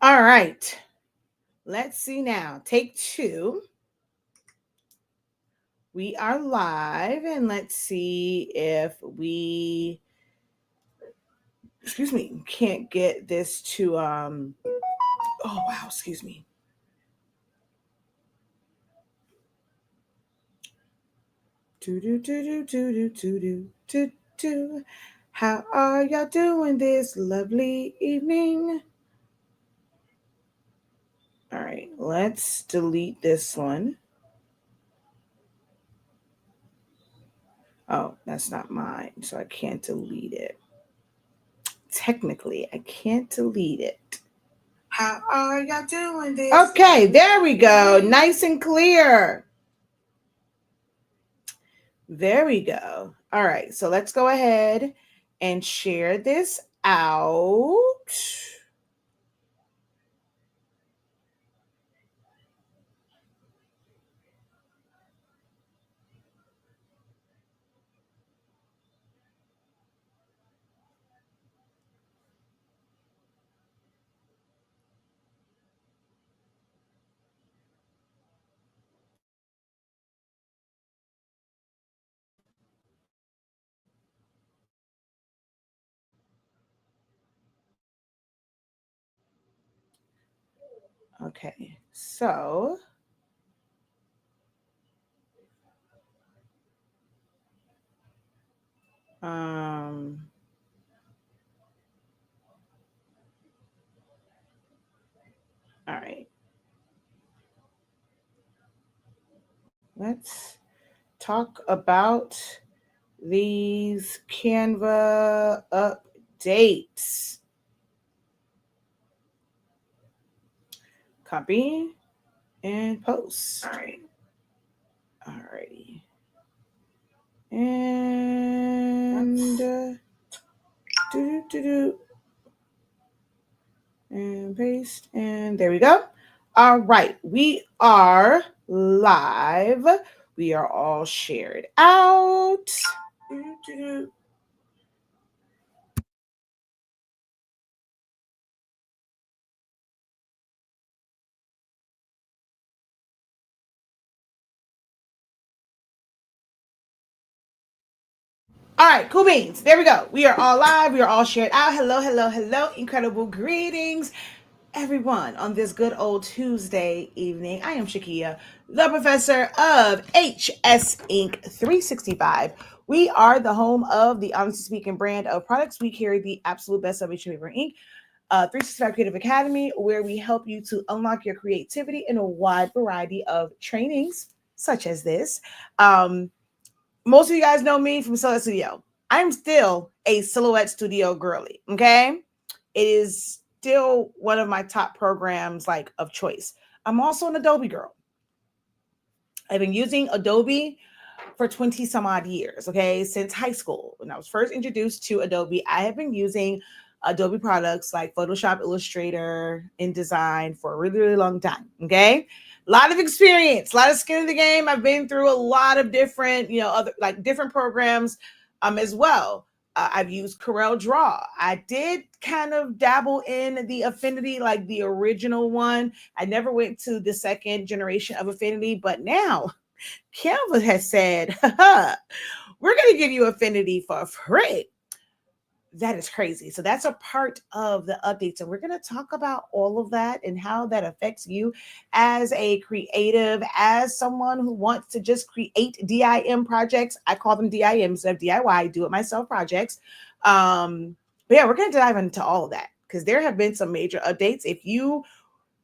All right. Let's see now. Take two. We are live, and let's see if we, can't get this to, oh, wow, excuse me. Do. How are y'all doing this lovely evening? All right, let's delete this one. Oh, that's not mine, so I can't delete it. Technically, I can't delete it. How are y'all doing this? Okay, there we go. Nice and clear. There we go. All right, so let's go ahead and share this out. Okay, so all right. Let's talk about these Canva updates. Copy and post. All right. Alrighty. And and paste, and there we go. All right, we are live. We are all shared out. All right, cool beans. There we go. We are all live. We are all shared out. Hello, hello, hello. Incredible greetings, everyone, on this good old Tuesday evening. I am Shakeya, the professor of HS Inc. 365. We are the home of the Honestly Speaking brand of products. We carry the absolute best of HP Paper Inc. 365 Creative Academy, where we help you to unlock your creativity in a wide variety of trainings, such as this. Most of you guys know me from Silhouette Studio. I'm still a Silhouette Studio girly, okay? It is still one of my top programs of choice. I'm also an Adobe girl. I've been using Adobe for 20 some odd years, okay? Since high school. When I was first introduced to Adobe, I have been using Adobe products like Photoshop, Illustrator, InDesign for a really, really long time, okay? A lot of experience, a lot of skin in the game. I've been through a lot of different, other different programs as well. I've used Corel Draw. I did kind of dabble in the Affinity, like the original one. I never went to the second generation of Affinity, but now Canva has said, we're going to give you Affinity for free. That is crazy. So that's a part of the updates. And we're going to talk about all of that and how that affects you as a creative, as someone who wants to just create DIM projects. I call them DIM instead of DIY, do it myself projects. But yeah, we're going to dive into all of that because there have been some major updates. If you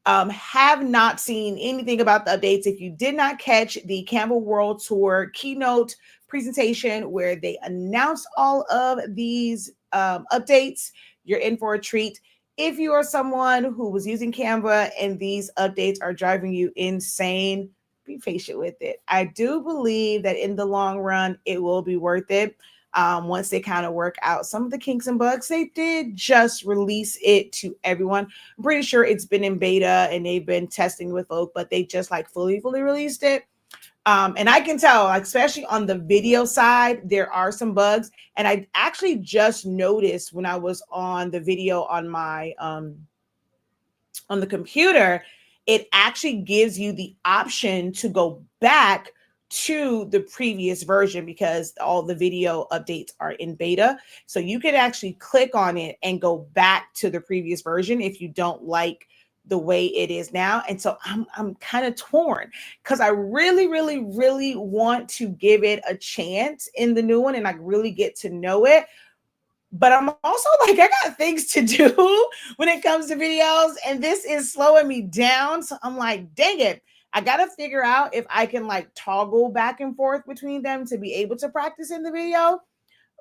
have not seen anything about the updates, if you did not catch the Canva World Tour keynote presentation where they announced all of these updates, you're in for a treat. If you are someone who was using Canva and these updates are driving you insane, be patient with it. I do believe that in the long run, it will be worth it. Once they kind of work out some of the kinks and bugs, they did just release it to everyone. I'm pretty sure it's been in beta and they've been testing with folk, but they just fully released it. And I can tell, especially on the video side, there are some bugs. And I actually just noticed when I was on the video on my On the computer, it actually gives you the option to go back to the previous version because all the video updates are in beta. So you can actually click on it and go back to the previous version if you don't like the way it is now. And so I'm kind of torn because I really want to give it a chance in the new one and like really get to know it. But I'm also like, I got things to do when it comes to videos, and this is slowing me down. So I'm like, dang it. I got to figure out if I can like toggle back and forth between them to be able to practice in the video.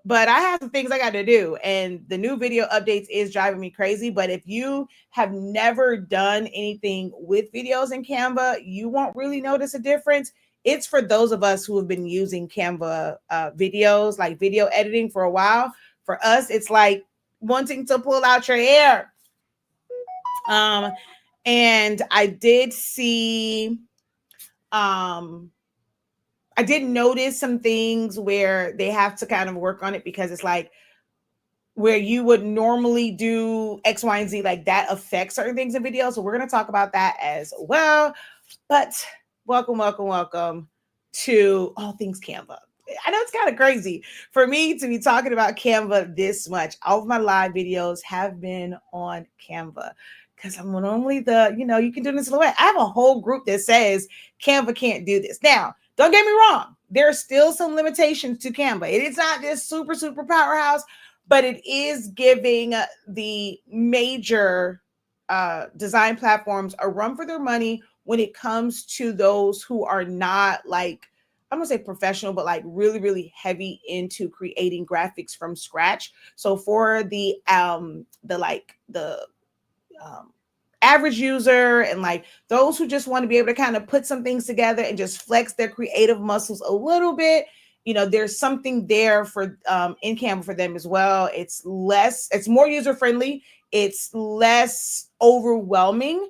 But I have some things I got to do, and the new video updates is driving me crazy. But if you have never done anything with videos in Canva, you won't really notice a difference. It's for those of us who have been using Canva videos, like video editing for a while. For us, it's like wanting to pull out your hair. And I did see, I did notice some things where they have to kind of work on it because it's like where you would normally do X, Y, and Z, like that affects certain things in videos. So we're going to talk about that as well. But welcome to All Things Canva. I know it's kind of crazy for me to be talking about Canva this much. All of my live videos have been on Canva because I'm normally you can do this in a way. I have a whole group that says Canva can't do this. Now, don't get me wrong. There are still some limitations to Canva. It is not this super powerhouse, but it is giving the major design platforms a run for their money when it comes to those who are not like, I'm gonna say professional, but like really heavy into creating graphics from scratch. So for the average user and like those who just want to be able to kind of put some things together and just flex their creative muscles a little bit, there's something there for in Canva for them as well. It's more user friendly. It's less overwhelming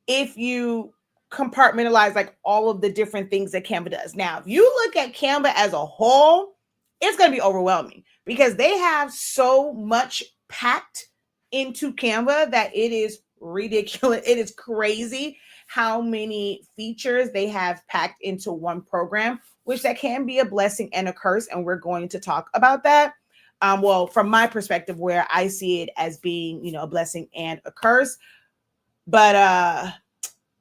if you compartmentalize like all of the different things that Canva does. Now, if you look at Canva as a whole, it's going to be overwhelming because they have so much packed into Canva that it is ridiculous. It is crazy how many features they have packed into one program, which that can be a blessing and a curse. And we're going to talk about that. Well, from my perspective, where I see it as being, a blessing and a curse. But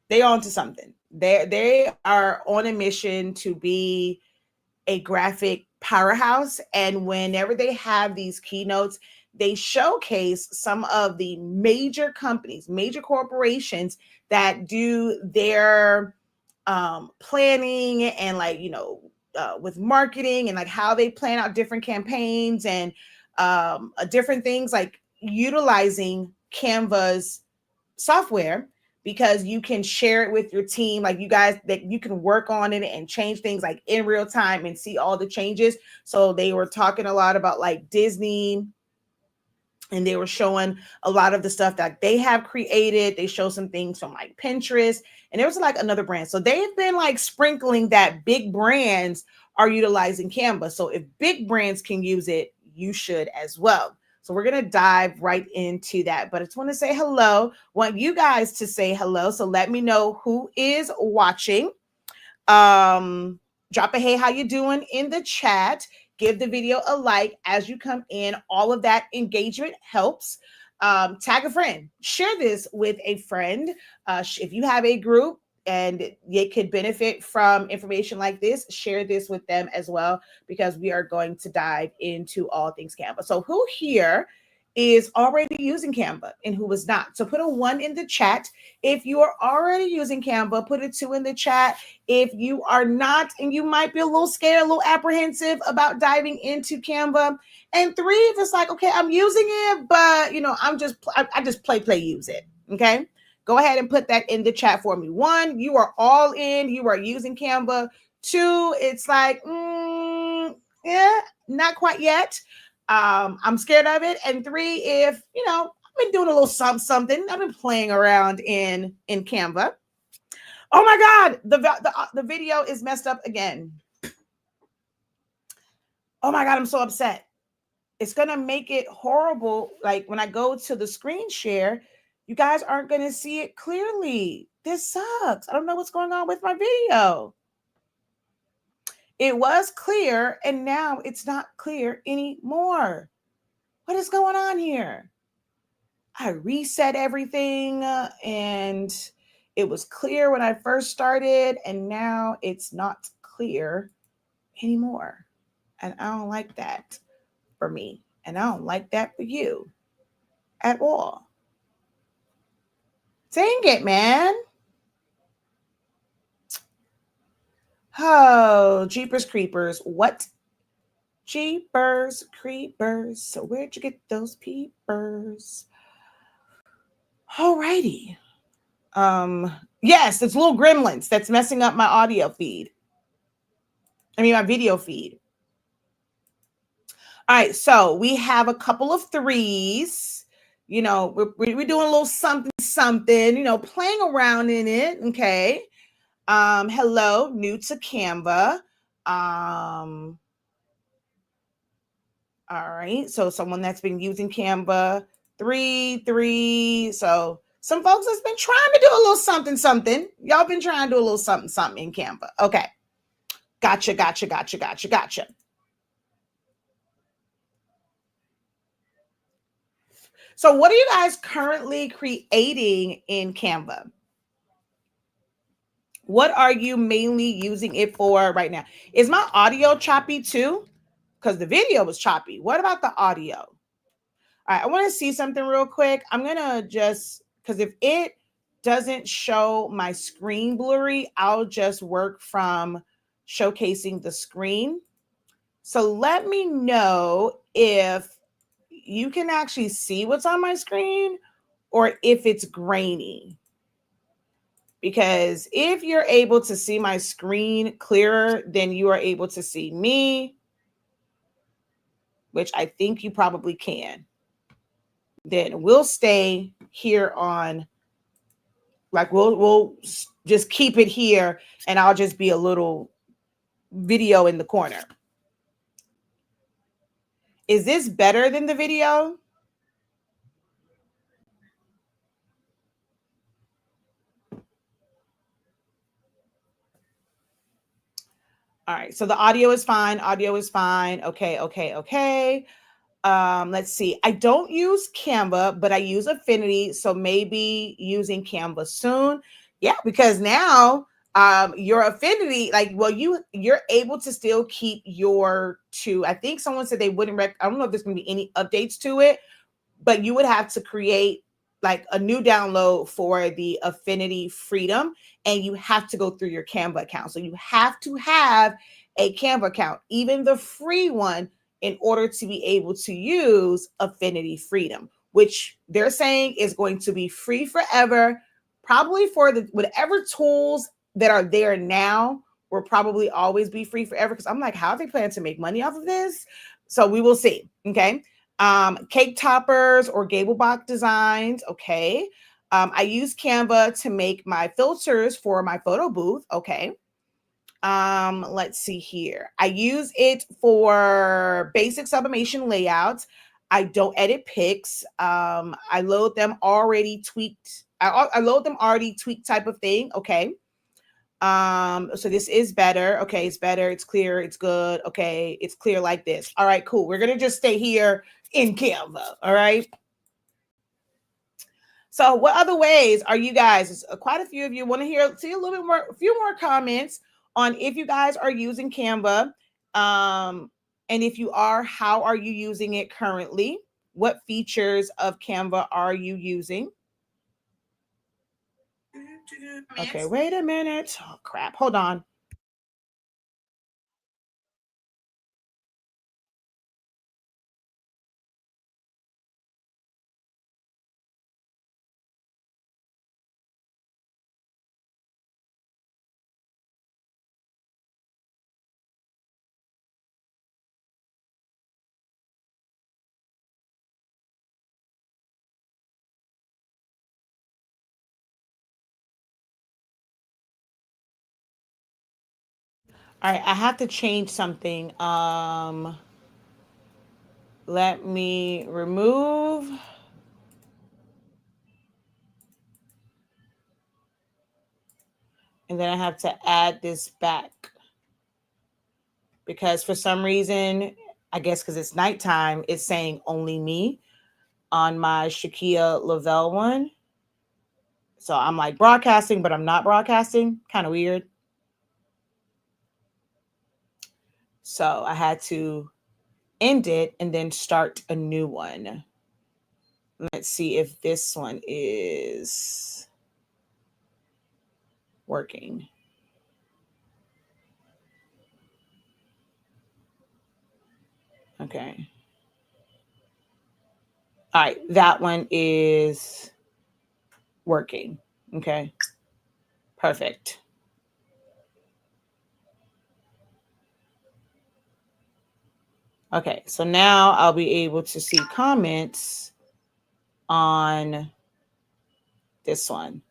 they on to something. They are on a mission to be a graphic powerhouse. And whenever they have these keynotes, they showcase some of the major companies, major corporations that do their planning and like, with marketing and like how they plan out different campaigns and different things like utilizing Canva's software because you can share it with your team, like you guys, that you can work on it and change things like in real time and see all the changes. So they were talking a lot about like Disney, and they were showing a lot of the stuff that they have created. They show some things from like Pinterest, and there was like another brand. So they've been like sprinkling that big brands are utilizing Canva. So if big brands can use it, you should as well. So we're going to dive right into that. But I just want to say hello. Want you guys to say hello. So let me know who is watching. Drop a hey, how you doing in the chat. Give the video a like as you come in. All of that engagement helps. Tag a friend. Share this with a friend. If you have a group and they could benefit from information like this, share this with them as well, because we are going to dive into all things Canva. So who here is already using Canva and who is not? So put a 1 in the chat. If you are already using Canva, put a 2 in the chat. If you are not, and you might be a little scared, a little apprehensive about diving into Canva. And 3, if it's like, okay, I'm using it, but I just play use it. Okay. Go ahead and put that in the chat for me. 1, you are all in, you are using Canva. 2, it's like, yeah, not quite yet. I'm scared of it. And 3, if, I've been doing a little something. I've been playing around in Canva. Oh my God, the video is messed up again. Oh my God, I'm so upset. It's going to make it horrible. Like when I go to the screen share, You guys aren't going to see it clearly. This sucks. I don't know what's going on with my video. It was clear and now it's not clear anymore. What is going on here? I reset everything and it was clear when I first started and now it's not clear anymore. And I don't like that for me. And I don't like that for you at all. Dang it, man. Oh, Jeepers Creepers. What? Jeepers Creepers. So where'd you get those peepers? Alrighty. Yes, it's little gremlins that's messing up my audio feed. My video feed. All right, so we have a couple of threes. We're doing a little something, playing around in it. Okay. Hello, new to Canva. All right, so someone that's been using Canva, three. So some folks that's been trying to do a little something. Y'all been trying to do a little something in Canva. Okay. Gotcha. So what are you guys currently creating in Canva? What are you mainly using it for right now? Is my audio choppy too? Because the video was choppy. What about the audio? All right, I want to see something real quick. I'm going to just, because if it doesn't show my screen blurry, I'll just work from showcasing the screen. So let me know if you can actually see what's on my screen or if it's grainy. Because if you're able to see my screen clearer, then you are able to see me, which I think you probably can. Then we'll stay here on, like we'll just keep it here and I'll just be a little video in the corner. Is this better than the video? All right, so the audio is fine. Okay. Let's see. I don't use Canva, but I use Affinity. So maybe using Canva soon. Yeah, because now your Affinity, you're able to still keep your two. I think someone said they wouldn't I don't know if there's gonna be any updates to it, but you would have to create like a new download for the Affinity Freedom, and you have to go through your Canva account. So you have to have a Canva account, even the free one, in order to be able to use Affinity Freedom, which they're saying is going to be free forever, probably for the whatever tools that are there now will probably always be free forever. Because I'm like, how are they planning to make money off of this? So we will see. Okay. Cake toppers or gable box designs. Okay. I use Canva to make my filters for my photo booth. Okay. Let's see here. I use it for basic sublimation layouts. I don't edit pics. I load them already tweaked. I load them already tweaked type of thing. Okay. So this is better. Okay, it's better, it's clear, it's good. Okay, it's clear like this. All right, cool. We're gonna just stay here in Canva. All right. So what other ways are you guys, quite a few of you want to see a little bit more, a few more comments on if you guys are using Canva. And if you are, how are you using it currently? What features of Canva are you using? Okay, wait a minute. Oh, crap. Hold on. All right, I have to change something. Let me remove. And then I have to add this back because for some reason, I guess because it's nighttime, it's saying only me on my Shakeya Lavelle one. So I'm like broadcasting, but I'm not broadcasting. Kind of weird. So I had to end it and then start a new one. Let's see if this one is working. Okay. All right, that one is working. Okay. Perfect. Okay, so now I'll be able to see comments on this one.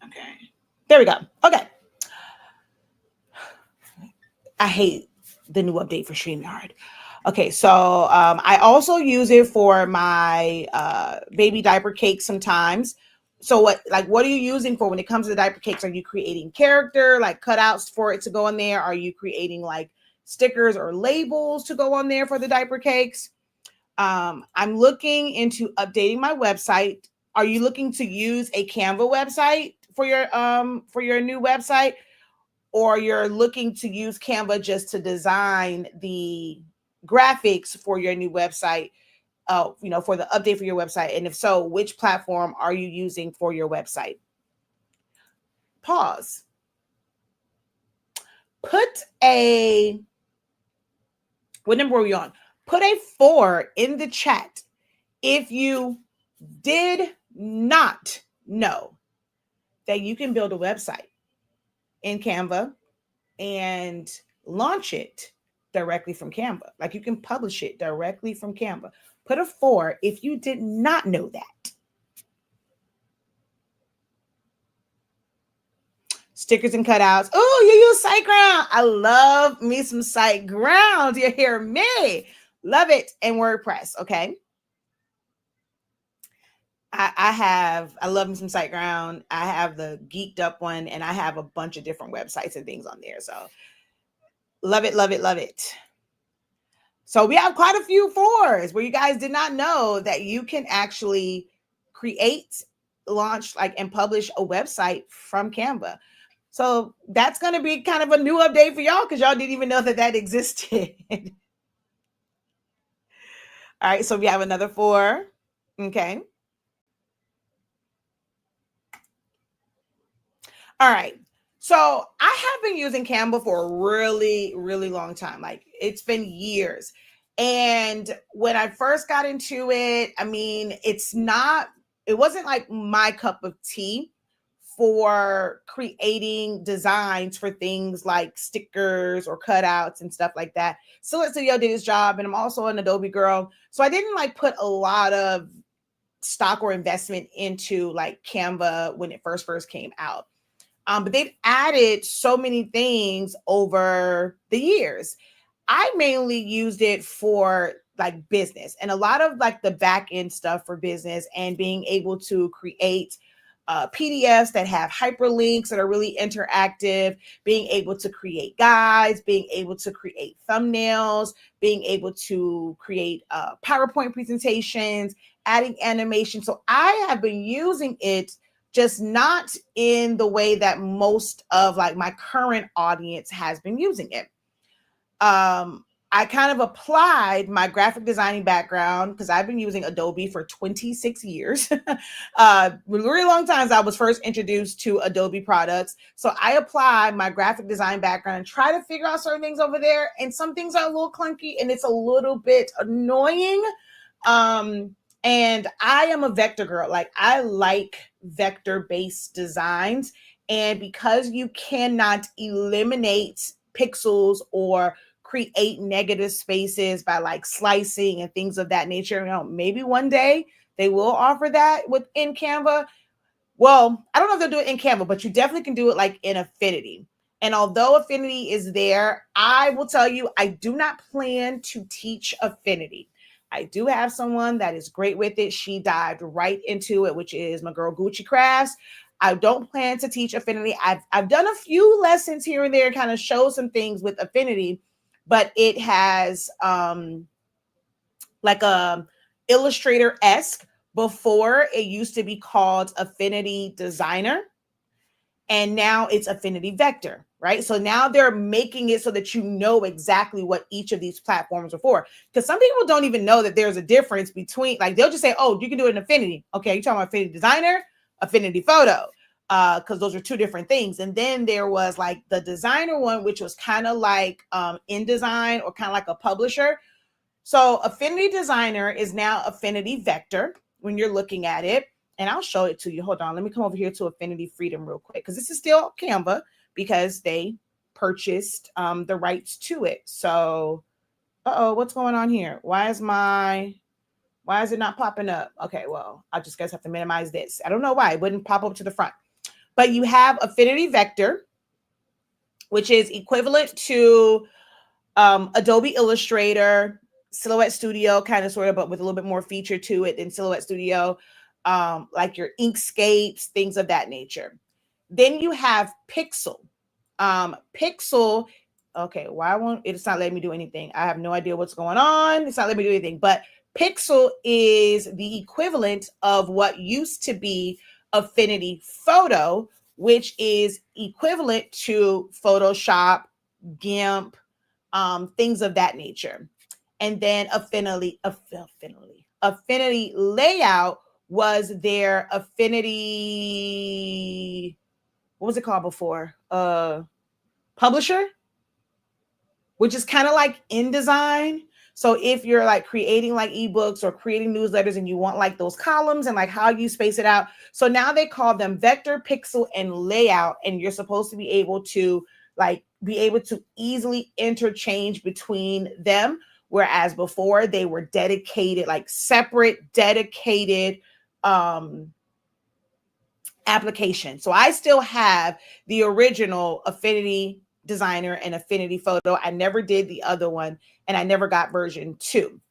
Okay. There we go. Okay. I hate the new update for StreamYard. Okay, so I also use it for my baby diaper cakes sometimes. So what are you using for when it comes to the diaper cakes? Are you creating character, like cutouts for it to go on there? Are you creating like stickers or labels to go on there for the diaper cakes? I'm looking into updating my website. Are you looking to use a Canva website for your new website? Or you're looking to use Canva just to design the graphics for your new website, for the update for your website? And if so, which platform are you using for your website? Pause. What number are we on? Put a 4 in the chat if you did not know that you can build a website in Canva and launch it directly from Canva. Like you can publish it directly from Canva. Put a 4 if you did not know that. Stickers and cutouts. Oh, you use SiteGround. I love me some SiteGround. You hear me? Love it. And WordPress. Okay. I love me some SiteGround. I have the geeked up one, and I have a bunch of different websites and things on there. So love it, love it, love it. So we have quite a few 4s where you guys did not know that you can actually create, launch, and publish a website from Canva. So that's going to be kind of a new update for y'all because y'all didn't even know that existed. All right, so we have another 4. Okay. All right. So I have been using Canva for a really, really long time. Like it's been years. And when I first got into it, I mean, it wasn't like my cup of tea for creating designs for things like stickers or cutouts and stuff like that. Silent Studio did his job, and I'm also an Adobe girl. So I didn't put a lot of stock or investment into Canva when it first came out. But they've added so many things over the years. I mainly used it for business and a lot of the back end stuff for business and being able to create PDFs that have hyperlinks that are really interactive, being able to create guides, being able to create thumbnails, being able to create PowerPoint presentations, adding animation. So I have been using it, just not in the way that most of my current audience has been using it. I kind of applied my graphic designing background because I've been using Adobe for 26 years. Really long times I was first introduced to Adobe products. So I applied my graphic design background and try to figure out certain things over there. And some things are a little clunky and it's a little bit annoying. And I am a vector girl. I like vector-based designs. And because you cannot eliminate pixels or create negative spaces by slicing and things of that nature, maybe one day they will offer that within Canva. Well, I don't know if they'll do it in Canva, but you definitely can do it in Affinity. And although Affinity is there, I will tell you, I do not plan to teach Affinity. I do have someone that is great with it. She dived right into it, which is my girl Gucci Crafts. I don't plan to teach Affinity. I've done a few lessons here and there, kind of show some things with Affinity, but it has like a Illustrator-esque. Before, it used to be called Affinity Designer, and now it's Affinity Vector, right? So now they're making it so that you know exactly what each of these platforms are for. Because some people don't even know that there's a difference between, like, they'll just say, oh, you can do it in Affinity. Okay, you're talking about Affinity Designer, Affinity Photo, because those are two different things. And then there was like the designer one, which was kind of like InDesign or kind of like a publisher. So Affinity Designer is now Affinity Vector when you're looking at it. And I'll show it to you. Hold on. Let me come over here to Affinity Freedom real quick, because this is still Canva because they purchased the rights to it. So, what's going on here? Why is it not popping up? Okay, well, I just guess have to minimize this. I don't know why it wouldn't pop up to the front. But you have Affinity Vector, which is equivalent to Adobe Illustrator, Silhouette Studio, kind of sort of, but with a little bit more feature to it than Silhouette Studio, like your Inkscapes, things of that nature. Then you have Pixel. Pixel, okay, why won't it's not letting me do anything? I have no idea what's going on. It's not letting me do anything, but Pixel is the equivalent of what used to be Affinity Photo, which is equivalent to Photoshop, GIMP, things of that nature. And then Affinity Layout was their Affinity, what was it called before? Publisher, which is kind of like InDesign. So if you're like creating like ebooks or creating newsletters and you want like those columns and like how you space it out. So now they call them Vector, Pixel, and Layout. And you're supposed to be able to easily interchange between them. Whereas before they were dedicated, like separate, dedicated application. So I still have the original Affinity Designer and Affinity Photo. I never did the other one, and I never got version 2.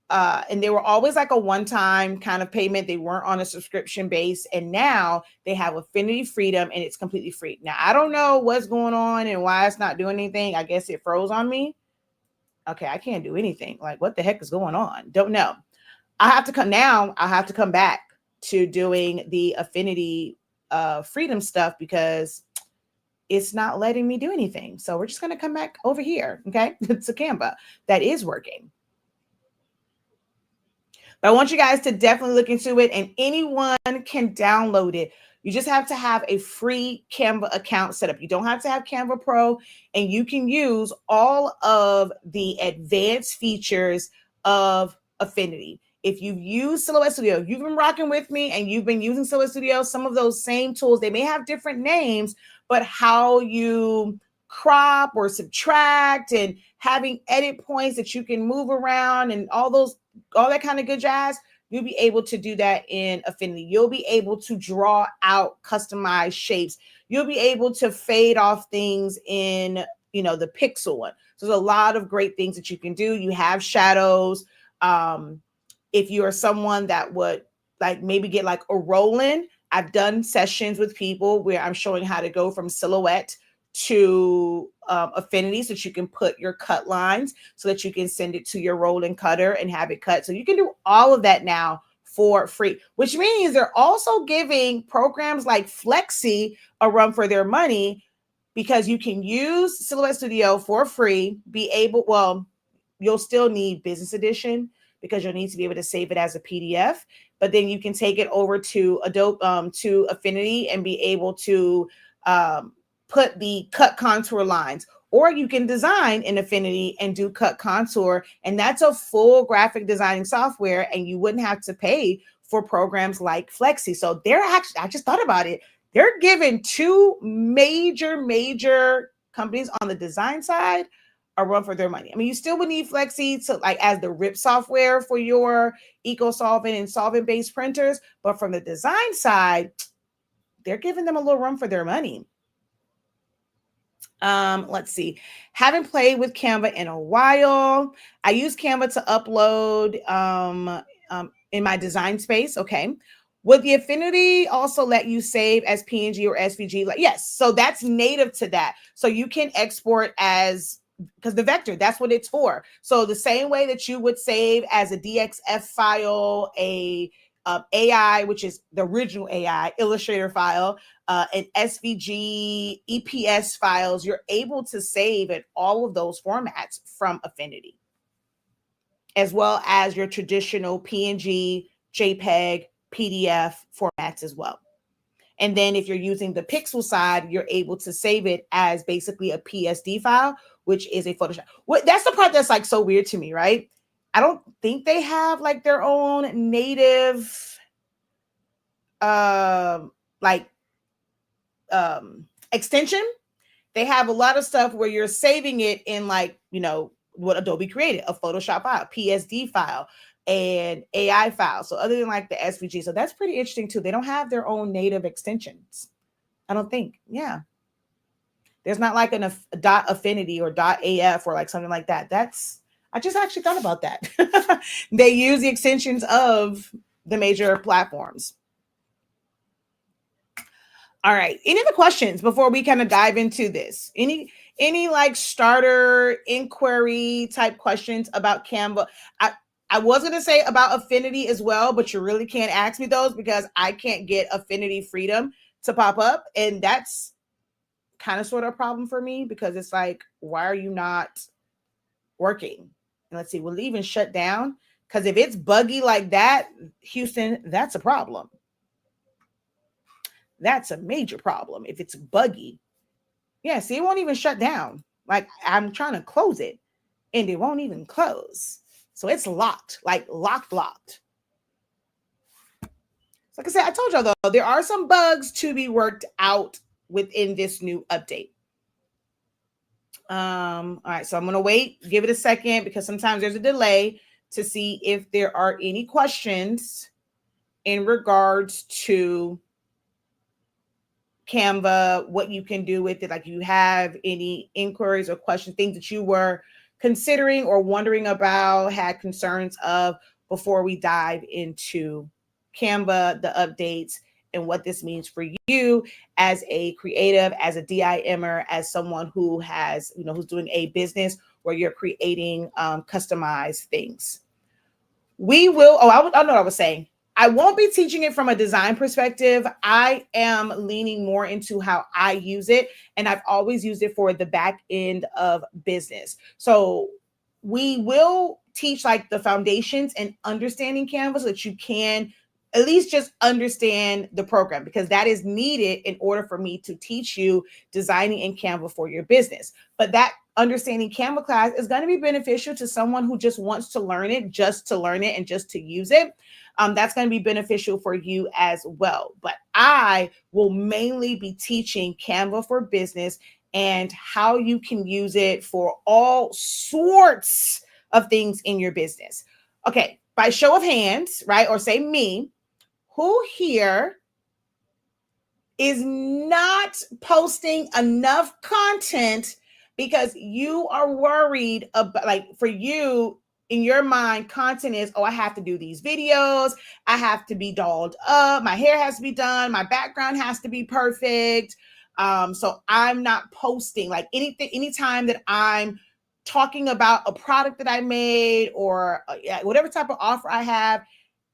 And they were always like a one-time kind of payment. They weren't on a subscription base. And now they have Affinity Freedom, and it's completely free. Now, I don't know what's going on and why it's not doing anything. I guess it froze on me. Okay, I can't do anything. Like, what the heck is going on? Don't know. I have to come back to doing the Affinity Freedom stuff because it's not letting me do anything. So we're just going to come back over here. Okay. It's a Canva that is working. But I want you guys to definitely look into it, and anyone can download it. You just have to have a free Canva account set up. You don't have to have Canva Pro, and you can use all of the advanced features of Affinity. If you've used Silhouette Studio, you've been rocking with me and you've been using Silhouette Studio, some of those same tools, they may have different names, but how you crop or subtract and having edit points that you can move around and all that kind of good jazz, you'll be able to do that in Affinity. You'll be able to draw out customized shapes. You'll be able to fade off things in, the Pixel one. So there's a lot of great things that you can do. You have shadows. If you are someone that would like maybe get like a roll-in, I've done sessions with people where I'm showing how to go from Silhouette to Affinity so that you can put your cut lines so that you can send it to your rolling cutter and have it cut. So you can do all of that now for free, which means they're also giving programs like Flexi a run for their money, because you can use Silhouette Studio for free, you'll still need Business Edition because you'll need to be able to save it as a PDF, but then you can take it over to Adobe, to Affinity, and be able to put the cut contour lines, or you can design in Affinity and do cut contour. And that's a full graphic designing software, and you wouldn't have to pay for programs like Flexi. So I just thought about it. They're giving two major companies on the design side a run for their money. I mean, you still would need Flexi to like as the RIP software for your eco-solvent and solvent-based printers, but from the design side, they're giving them a little run for their money. Let's see. Haven't played with Canva in a while. I use Canva to upload in my design space. Okay. Would the affinity also let you save as PNG or SVG? Like, yes. So that's native to that. So you can export as, because the vector, that's what it's for. So the same way that you would save as a DXF file, a AI, which is the original AI Illustrator file, an SVG, EPS files, you're able to save in all of those formats from Affinity, as well as your traditional PNG, JPEG, PDF formats as well. And then if you're using the pixel side, you're able to save it as basically a PSD file, which is a Photoshop. That's the part that's like so weird to me, right? I don't think they have like their own native like extension. They have a lot of stuff where you're saving it in like, you know, what Adobe created, a Photoshop file, PSD file, and AI file. So other than like the SVG, so that's pretty interesting too. They don't have their own native extensions, I don't think. Yeah. There's not like a dot affinity or dot AF or like something like that. I just actually thought about that. They use the extensions of the major platforms. All right. Any other questions before we kind of dive into this? Any like starter inquiry type questions about Canva? I was going to say about affinity as well, but you really can't ask me those because I can't get affinity freedom to pop up. And that's kind of sort of a problem for me because it's like, why are you not working? And let's see, will it even shut down? Because if it's buggy like that, Houston, that's a problem. That's a major problem if it's buggy. Yeah, see, it won't even shut down. Like I'm trying to close it and it won't even close. So it's locked, like locked. Like I said, I told y'all though, there are some bugs to be worked out within this new update. All right, so I'm gonna wait, give it a second because sometimes there's a delay to see if there are any questions in regards to Canva, what you can do with it. Like you have any inquiries or questions, things that you were considering or wondering about, had concerns of before we dive into Canva, the updates, and what this means for you as a creative, as a DIMer, as someone who has, you know, who's doing a business where you're creating customized things. We will, I know what I was saying. I won't be teaching it from a design perspective. I am leaning more into how I use it. And I've always used it for the back end of business. So we will teach like the foundations and understanding Canva so that you can at least just understand the program, because that is needed in order for me to teach you designing in Canva for your business. But that understanding Canva class is going to be beneficial to someone who just wants to learn it, just to learn it and just to use it. That's going to be beneficial for you as well. But I will mainly be teaching Canva for business and how you can use it for all sorts of things in your business. Okay, by show of hands, right? Or say me, who here is not posting enough content because you are worried about, like, for you, in your mind, content is, oh, I have to do these videos. I have to be dolled up. My hair has to be done. My background has to be perfect. So I'm not posting like anything, anytime that I'm talking about a product that I made or whatever type of offer I have,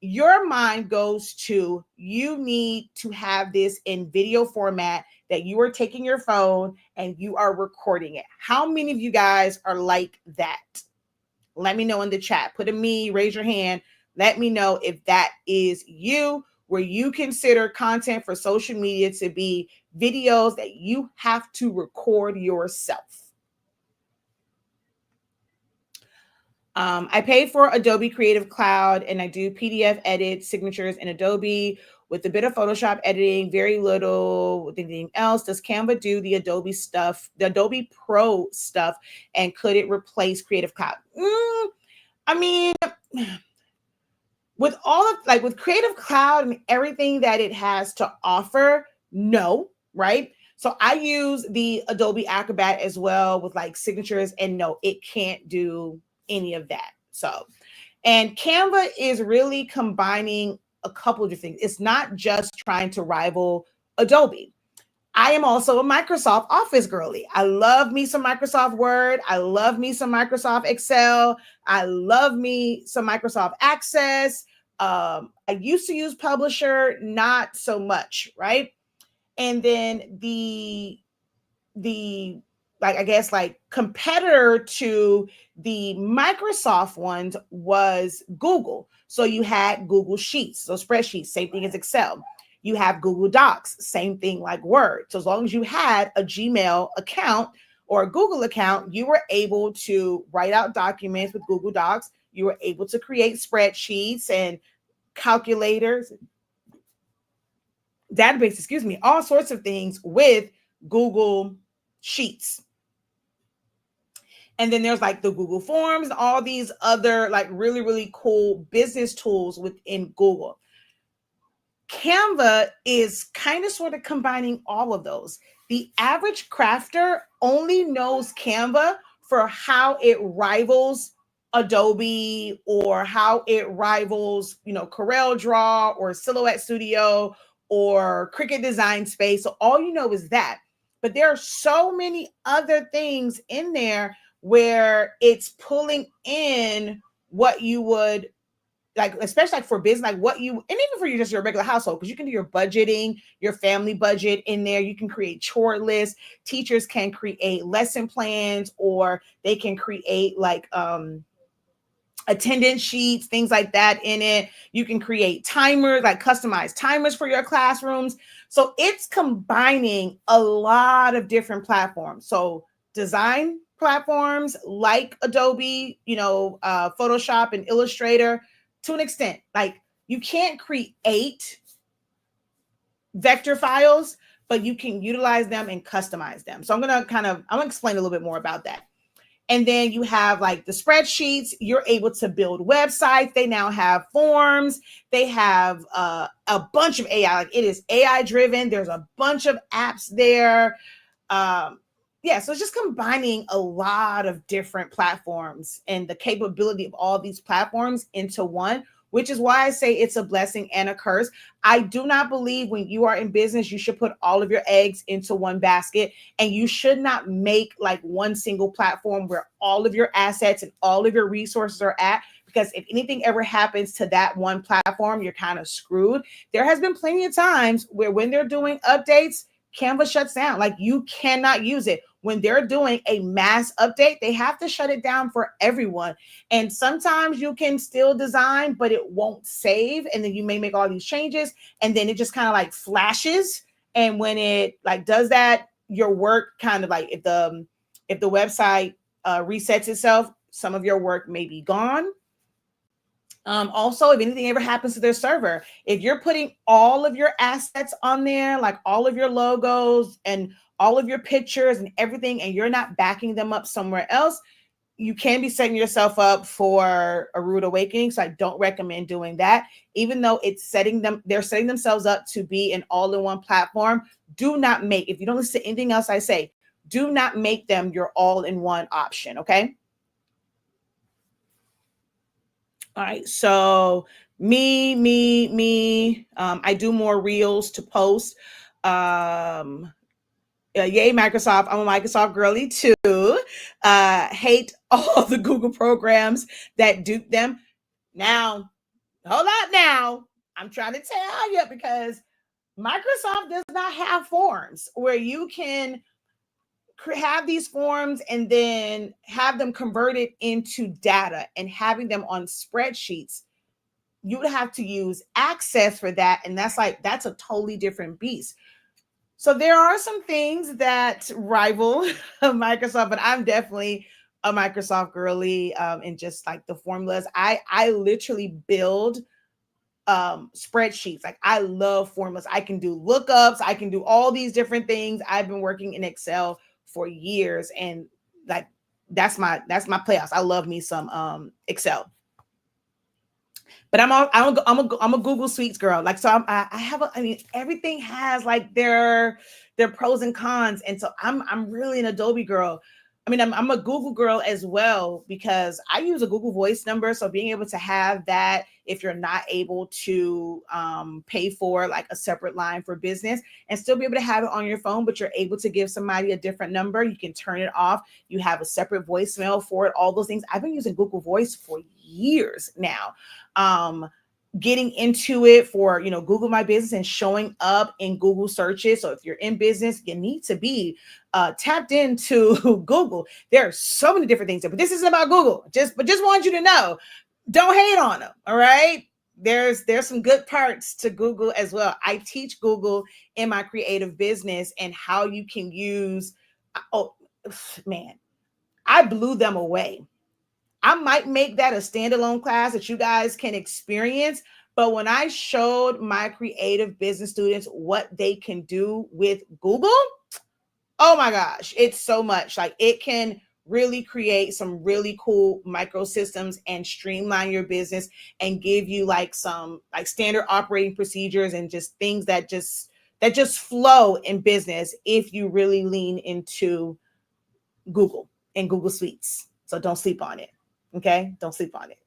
your mind goes to, you need to have this in video format, that you are taking your phone and you are recording it. How many of you guys are like that? Let me know in the chat. Put a me, raise your hand. Let me know if that is you, where you consider content for social media to be videos that you have to record yourself. I pay for Adobe Creative Cloud and I do PDF edits, signatures in Adobe with a bit of Photoshop editing, very little with anything else. Does Canva do the Adobe stuff, the Adobe Pro stuff, and could it replace Creative Cloud? I mean, with all of, like, with Creative Cloud and everything that it has to offer, no, right? So I use the Adobe Acrobat as well with like signatures, and no, it can't do any of that. So, and Canva is really combining a couple of different things. It's not just trying to rival Adobe. I am also a Microsoft Office girly. I love me some Microsoft Word. I love me some Microsoft Excel. I love me some Microsoft Access. I used to use Publisher, not so much, right? And then the like, I guess, like, competitor to the Microsoft ones was Google. So you had Google Sheets, so spreadsheets, same thing as Excel. You have Google Docs, same thing like Word. So as long as you had a Gmail account or a Google account, you were able to write out documents with Google Docs. You were able to create spreadsheets and calculators, database, all sorts of things with Google Sheets. And then there's like the Google Forms, all these other like really, really cool business tools within Google. Canva is kind of sort of combining all of those. The average crafter only knows Canva for how it rivals Adobe or how it rivals, Corel Draw or Silhouette Studio or Cricut Design Space. So all you know is that. But there are so many other things in there where it's pulling in what you would like, especially like for business, like what you, and even for just your regular household, because you can do your budgeting, your family budget in there. You can create chore lists. Teachers can create lesson plans, or they can create like attendance sheets, things like that in it. You can create timers, like customized timers for your classrooms. So it's combining a lot of different platforms. So design platforms like Adobe, Photoshop and Illustrator, to an extent. Like, you can't create vector files, but you can utilize them and customize them. So I'm going to explain a little bit more about that. And then you have like the spreadsheets. You're able to build websites. They now have forms. They have a bunch of AI. Like, it is AI driven. There's a bunch of apps there. So it's just combining a lot of different platforms and the capability of all these platforms into one, which is why I say it's a blessing and a curse. I do not believe when you are in business, you should put all of your eggs into one basket, and you should not make like one single platform where all of your assets and all of your resources are at, because if anything ever happens to that one platform, you're kind of screwed. There has been plenty of times where when they're doing updates, Canva shuts down. Like, you cannot use it. When they're doing a mass update, they have to shut it down for everyone. And sometimes you can still design, but it won't save. And then you may make all these changes, and then it just kind of like flashes. And when it like does that, your work kind of like, if the website resets itself, some of your work may be gone. Also, if anything ever happens to their server, if you're putting all of your assets on there, like all of your logos and all of your pictures and everything, and you're not backing them up somewhere else, you can be setting yourself up for a rude awakening. So I don't recommend doing that. Even though they're setting themselves up to be an all-in-one platform. Do not make, if you don't listen to anything else I say, do not make them your all-in-one option. Okay. All right, so me, I do more reels to post. Yay, Microsoft. I'm a Microsoft girly too. Hate all the Google programs that dupe them. Now, hold on now. I'm trying to tell you, because Microsoft does not have forms where you can have these forms and then have them converted into data and having them on spreadsheets. You would have to use Access for that. And that's a totally different beast. So there are some things that rival Microsoft, but I'm definitely a Microsoft girly, and just like the formulas. I literally build spreadsheets. Like, I love formulas. I can do lookups. I can do all these different things. I've been working in Excel for years, and like that's my playhouse. I love me some Excel. But I'm a Google Suites girl. Like, so I mean, everything has like their pros and cons, and so I'm really an Adobe girl. I mean, I'm a Google girl as well because I use a Google Voice number. So being able to have that, if you're not able to pay for like a separate line for business and still be able to have it on your phone, but you're able to give somebody a different number, you can turn it off. You have a separate voicemail for it, all those things. I've been using Google Voice for years now. Getting into it for, Google My Business and showing up in Google searches. So if you're in business, you need to be tapped into Google. There are so many different things, but this isn't about Google. But just want you to know, don't hate on them. All right. There's some good parts to Google as well. I teach Google in my creative business and how you can use, oh man, I blew them away. I might make that a standalone class that you guys can experience. But when I showed my creative business students what they can do with Google, oh my gosh, it's so much. Like it can really create some really cool microsystems and streamline your business and give you like some like standard operating procedures and just things that just flow in business if you really lean into Google and Google Suites. So don't sleep on it. Okay, don't sleep on it.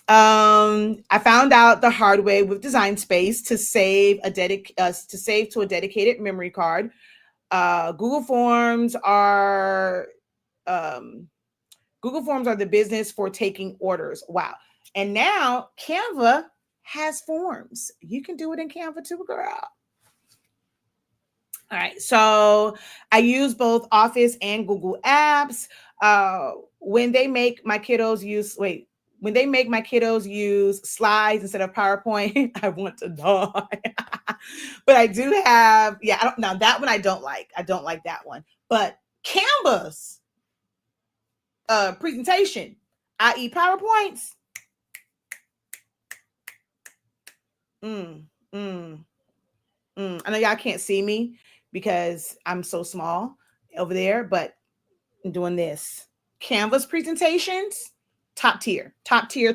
I found out the hard way with Design Space to save to a dedicated memory card. Google Forms are the business for taking orders. Wow! And now Canva has forms. You can do it in Canva too, girl. All right, so I use both Office and Google Apps. When they make my kiddos use slides instead of PowerPoint, I want to die. But I do have, that one I don't like. I don't like that one. But Canva's presentation, i.e. PowerPoints. I know y'all can't see me because I'm so small over there, but I'm doing this. Canva's presentations, top tier. Okay,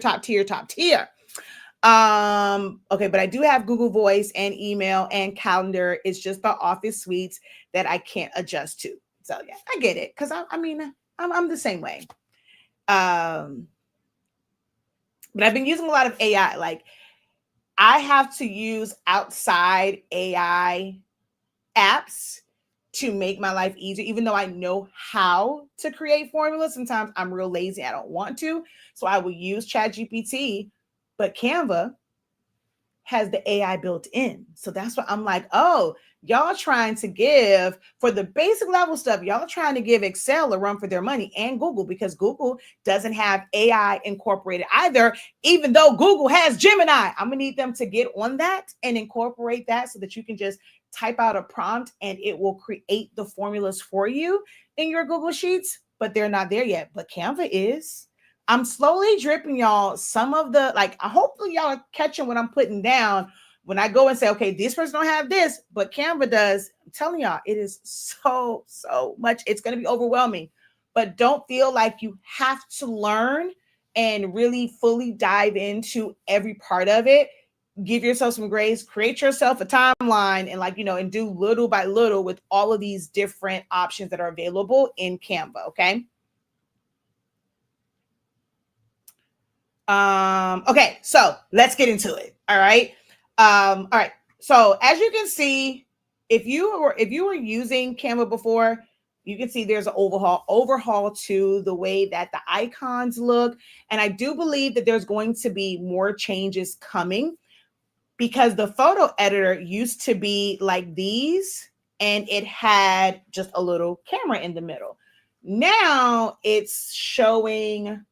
but I do have Google Voice and email and calendar. It's just the Office suites that I can't adjust to. So yeah, I get it because I'm the same way. But I've been using a lot of AI. Like I have to use outside AI apps to make my life easier, even though I know how to create formulas. Sometimes I'm real lazy. I don't want to. So I will use ChatGPT, but Canva has the AI built in. So that's what I'm like, oh, y'all trying to give for the basic level stuff. Y'all trying to give Excel a run for their money and Google because Google doesn't have AI incorporated either, even though Google has Gemini. I'm gonna need them to get on that and incorporate that so that you can just type out a prompt and it will create the formulas for you in your Google Sheets, but they're not there yet. But Canva is. I'm slowly dripping y'all some of the, like, hopefully y'all are catching what I'm putting down when I go and say, okay, this person don't have this, but Canva does. I'm telling y'all, it is so much. It's going to be overwhelming, but don't feel like you have to learn and really fully dive into every part of it. Give yourself some grace, create yourself a timeline and do little by little with all of these different options that are available in Canva. Okay. Okay, so let's get into it. All right. All right. So as you can see, if you were using Canva before, you can see there's an overhaul to the way that the icons look. And I do believe that there's going to be more changes coming because the photo editor used to be like these and it had just a little camera in the middle. Now it's showing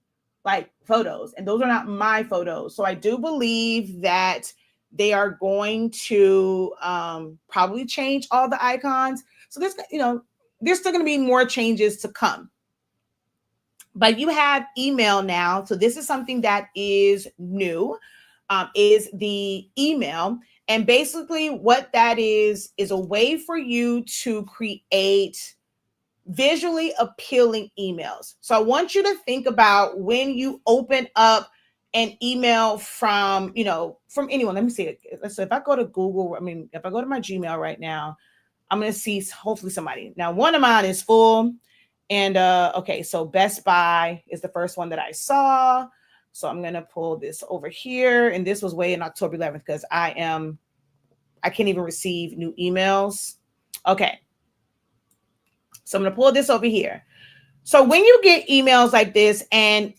like photos, and those are not my photos. So I do believe that they are going to probably change all the icons. So there's still going to be more changes to come. But you have email now. So this is something that is new, is the email. And basically what that is a way for you to create visually appealing emails. So I want you to think about when you open up an email from anyone. Let me see it. So if I go to Google, if I go to my Gmail right now, I'm going to see hopefully somebody. Now, one of mine is full. And okay, so Best Buy is the first one that I saw. So I'm going to pull this over here. And this was way in October 11th because I can't even receive new emails. Okay. So I'm going to pull this over here. So when you get emails like this, and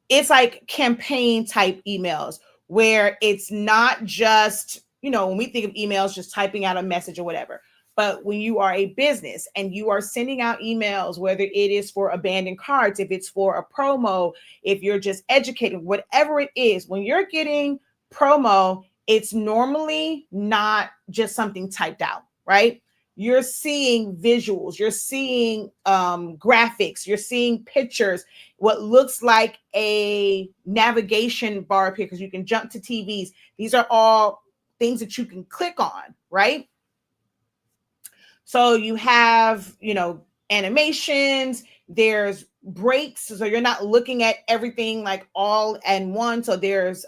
it's like campaign type emails where it's not just, when we think of emails, just typing out a message or whatever. But when you are a business and you are sending out emails, whether it is for abandoned carts, if it's for a promo, if you're just educating, whatever it is, when you're getting promo, it's normally not just something typed out, right? You're seeing visuals, you're seeing graphics, you're seeing pictures, what looks like a navigation bar up here because you can jump to TVs. These are all things that you can click on, right? So you have, animations, there's breaks. So you're not looking at everything like all in one. So there's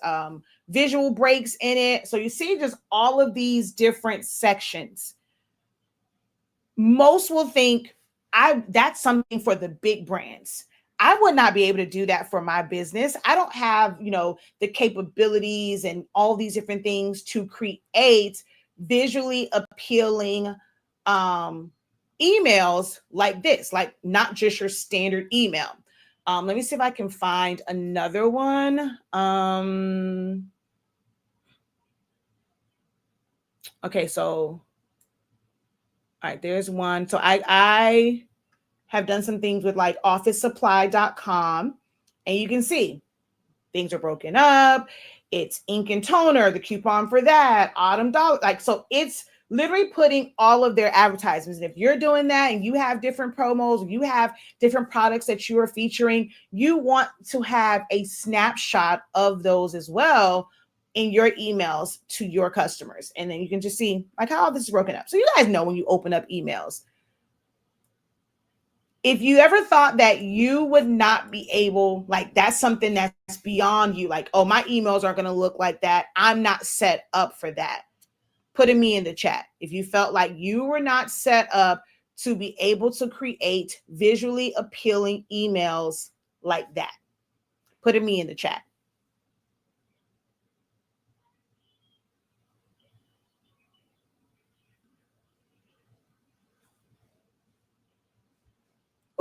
visual breaks in it. So you see just all of these different sections. Most will think that's something for the big brands. I would not be able to do that for my business. I don't have, the capabilities and all these different things to create visually appealing emails like this, like not just your standard email. Let me see if I can find another one. Okay, so all right, there's one. So I have done some things with like officesupply.com, and you can see things are broken up. It's ink and toner, the coupon for that, autumn dollar. Like, so it's literally putting all of their advertisements. And if you're doing that and you have different promos, you have different products that you are featuring, you want to have a snapshot of those as well in your emails to your customers. And then you can just see like how all this is broken up. So you guys know when you open up emails, if you ever thought that you would not be able, like that's something that's beyond you, like, oh, my emails aren't going to look like that, I'm not set up for that, put me in the chat. If you felt like you were not set up to be able to create visually appealing emails like that, put me in the chat.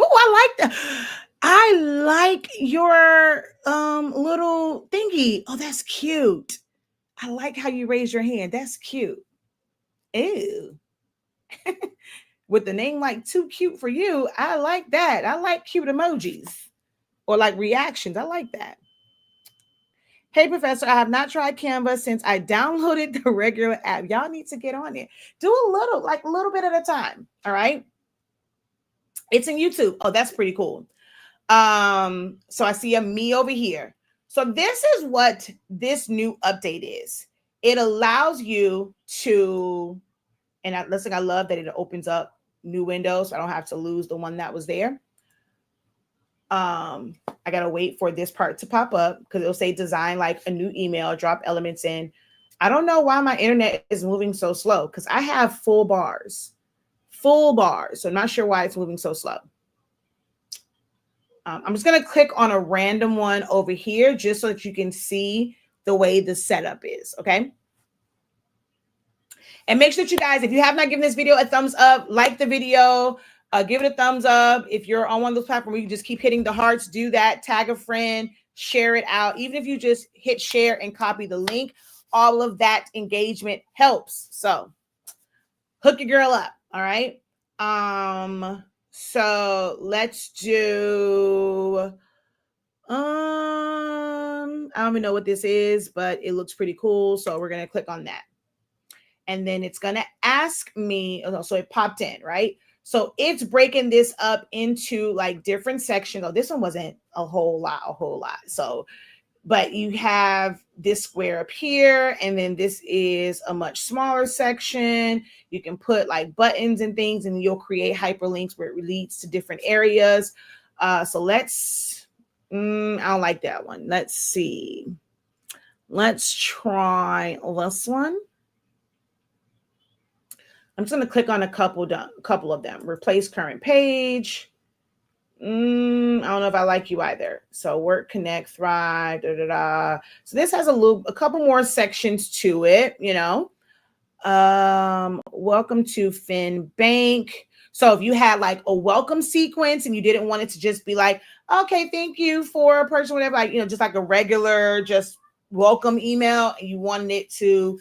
Oh, I like that. I like your little thingy. Oh, that's cute. I like how you raise your hand. That's cute. Ew. With the name like too cute for you, I like that. I like cute emojis or like reactions. I like that. Hey, Professor, I have not tried Canva since I downloaded the regular app. Y'all need to get on it. Do a little bit at a time. All right. It's in YouTube. Oh, that's pretty cool. So I see a me over here. So this is what this new update is. It allows you to, and I love that it opens up new windows. So I don't have to lose the one that was there. I gotta wait for this part to pop up because it'll say design like a new email, drop elements in. I don't know why my internet is moving so slow because I have full bars. So I'm not sure why it's moving so slow. I'm just going to click on a random one over here just so that you can see the way the setup is, okay? And make sure that you guys, if you have not given this video a thumbs up, like the video, give it a thumbs up. If you're on one of those platforms where you just keep hitting the hearts, do that, tag a friend, share it out. Even if you just hit share and copy the link, all of that engagement helps. So hook your girl up, all right? So let's do, I don't even know what this is, but it looks pretty cool. So we're going to click on that. And then it's going to ask me, so it popped in, right? So it's breaking this up into like different sections. Oh, this one wasn't a whole lot. So, but you have this square up here, and then this is a much smaller section. You can put like buttons and things, and you'll create hyperlinks where it leads to different areas. So let's, I don't like that one. Let's see. Let's try this one. I'm just going to click on a couple of them. Replace current page. I don't know if I like you either. So work, connect, thrive, da, da, da. So this has a couple more sections to it, you know. Welcome to Fin Bank. So if you had like a welcome sequence and you didn't want it to just be like, okay, thank you for a person, whatever, like, you know, just like a regular, just welcome email, and you wanted it to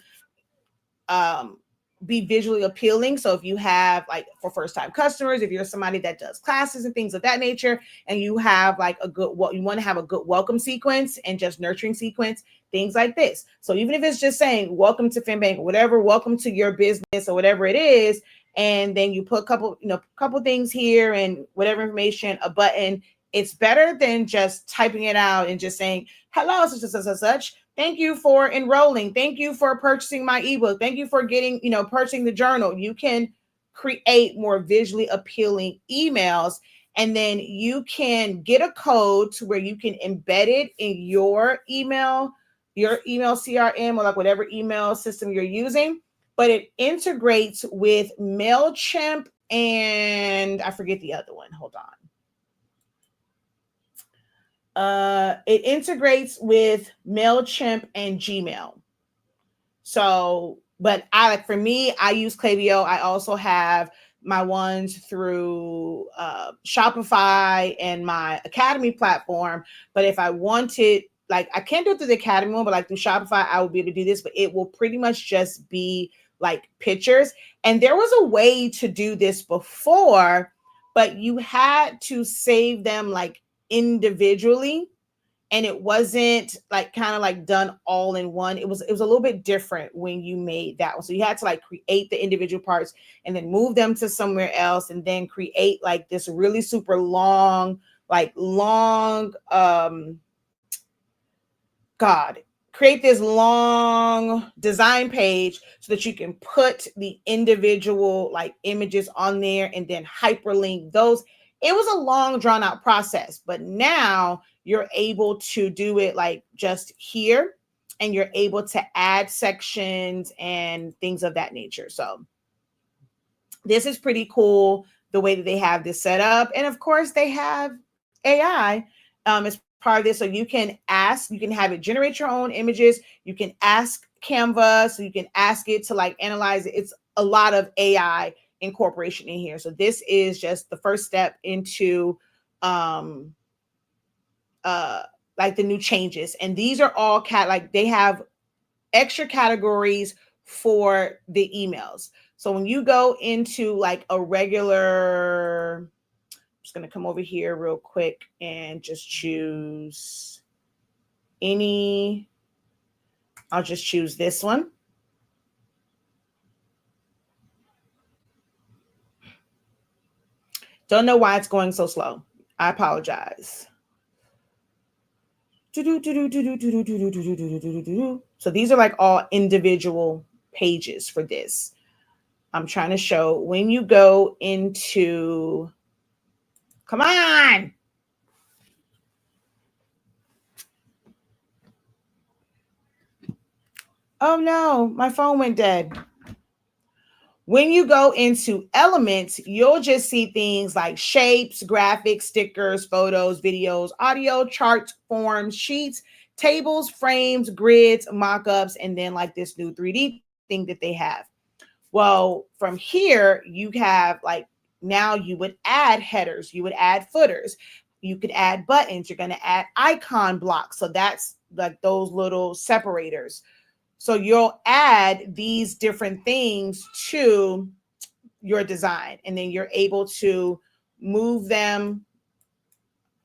be visually appealing. So if you have like for first time customers, if you're somebody that does classes and things of that nature, and you have like you want to have a good welcome sequence and just nurturing sequence, things like this. So even if it's just saying welcome to FinBank, whatever, welcome to your business or whatever it is, and then you put a couple things here and whatever information, a button, it's better than just typing it out and just saying hello, such. Thank you for enrolling. Thank you for purchasing my ebook. Thank you for getting, purchasing the journal. You can create more visually appealing emails, and then you can get a code to where you can embed it in your email CRM, or like whatever email system you're using, but it integrates with MailChimp and I forget the other one. Hold on. It integrates with MailChimp and Gmail. So, but for me, I use Klaviyo. I also have my ones through Shopify and my Academy platform. But if I wanted, like, I can't do it through the Academy one, but like through Shopify, I will be able to do this, but it will pretty much just be like pictures. And there was a way to do this before, but you had to save them like individually, and it wasn't like kind of like done all in one. It was a little bit different when you made that one. So you had to like create the individual parts and then move them to somewhere else, and then create like this really super long create this long design page so that you can put the individual like images on there and then hyperlink those. It was a long drawn out process, but now you're able to do it like just here, and you're able to add sections and things of that nature. So this is pretty cool, the way that they have this set up. And of course they have AI as part of this. So you can have it generate your own images. You can ask Canva, so you can ask it to like analyze it. It's a lot of AI incorporation in here. So this is just the first step into like the new changes. And these are all they have extra categories for the emails. So when you go into like a regular, I'm just going to come over here real quick and just choose I'll just choose this one. Don't know why it's going so slow. I apologize. So these are like all individual pages for this. I'm trying to show when you go into, come on. Oh no, my phone went dead. When you go into elements, you'll just see things like shapes, graphics, stickers, photos, videos, audio, charts, forms, sheets, tables, frames, grids, mockups, and then like this new 3D thing that they have. Well, from here, you have like, now you would add headers, you would add footers, you could add buttons, you're going to add icon blocks. So that's like those little separators. So you'll add these different things to your design, and then you're able to move them.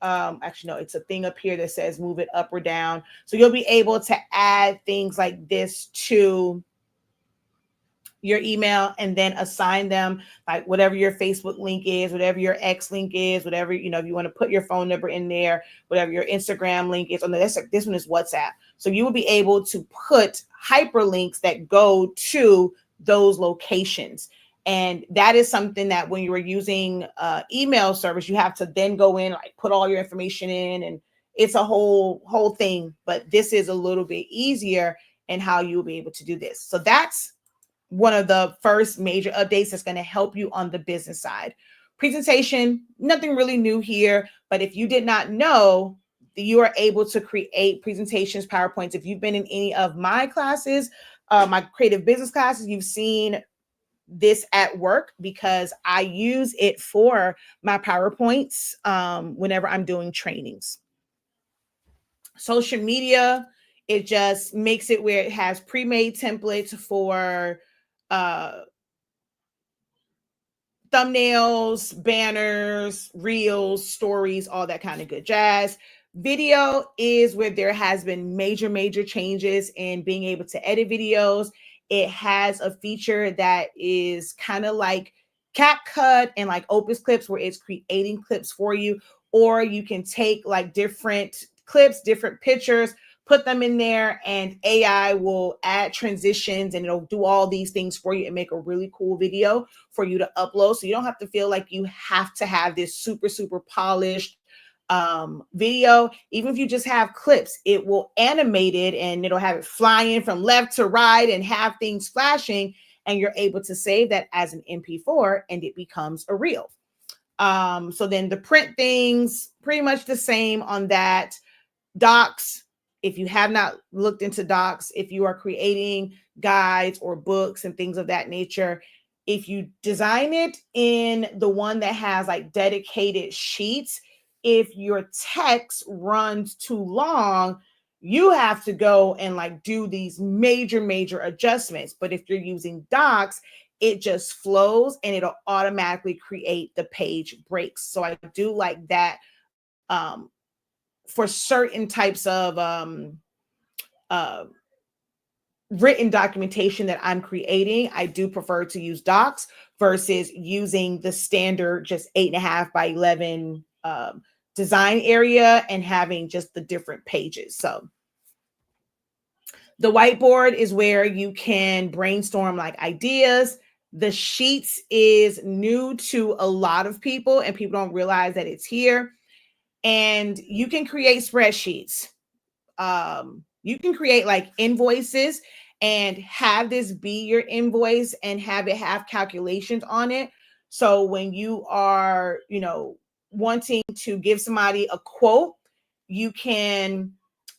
Actually, no, it's a thing up here that says move it up or down. So you'll be able to add things like this to your email, and then assign them like whatever your Facebook link is, whatever your X link is, whatever, if you want to put your phone number in there, whatever your Instagram link is. This one is WhatsApp. So you will be able to put hyperlinks that go to those locations. And that is something that when you are using email service, you have to then go in, like put all your information in, and it's a whole thing. But this is a little bit easier in how you'll be able to do this. So that's one of the first major updates that's going to help you on the business side. Presentation, nothing really new here, but if you did not know, you are able to create presentations, PowerPoints. If you've been in any of my classes, my creative business classes, you've seen this at work because I use it for my PowerPoints whenever I'm doing trainings. Social media, it just makes it where it has pre-made templates for thumbnails, banners, reels, stories, all that kind of good jazz. Video is where there has been major changes in being able to edit videos. It has a feature that is kind of like CapCut and like Opus Clips, where it's creating clips for you, or you can take like different clips, different pictures, put them in there, and AI will add transitions and it'll do all these things for you and make a really cool video for you to upload. So you don't have to feel like you have to have this super polished video. Even if you just have clips, it will animate it and it'll have it flying from left to right and have things flashing, and you're able to save that as an MP4 and it becomes a reel. So then the print things, pretty much the same on that. Docs, if you have not looked into docs, if you are creating guides or books and things of that nature, if you design it in the one that has like dedicated sheets, if your text runs too long, you have to go and like do these major adjustments. But if you're using docs, it just flows and it'll automatically create the page breaks. So I do like that for certain types of written documentation that I'm creating. I do prefer to use docs versus using the standard just 8.5 by 11 design area and having just the different pages. So the whiteboard is where you can brainstorm like ideas. The sheets is new to a lot of people and people don't realize that it's here. And you can create spreadsheets. You can create like invoices and have this be your invoice and have it have calculations on it. So when you are, wanting to give somebody a quote, you can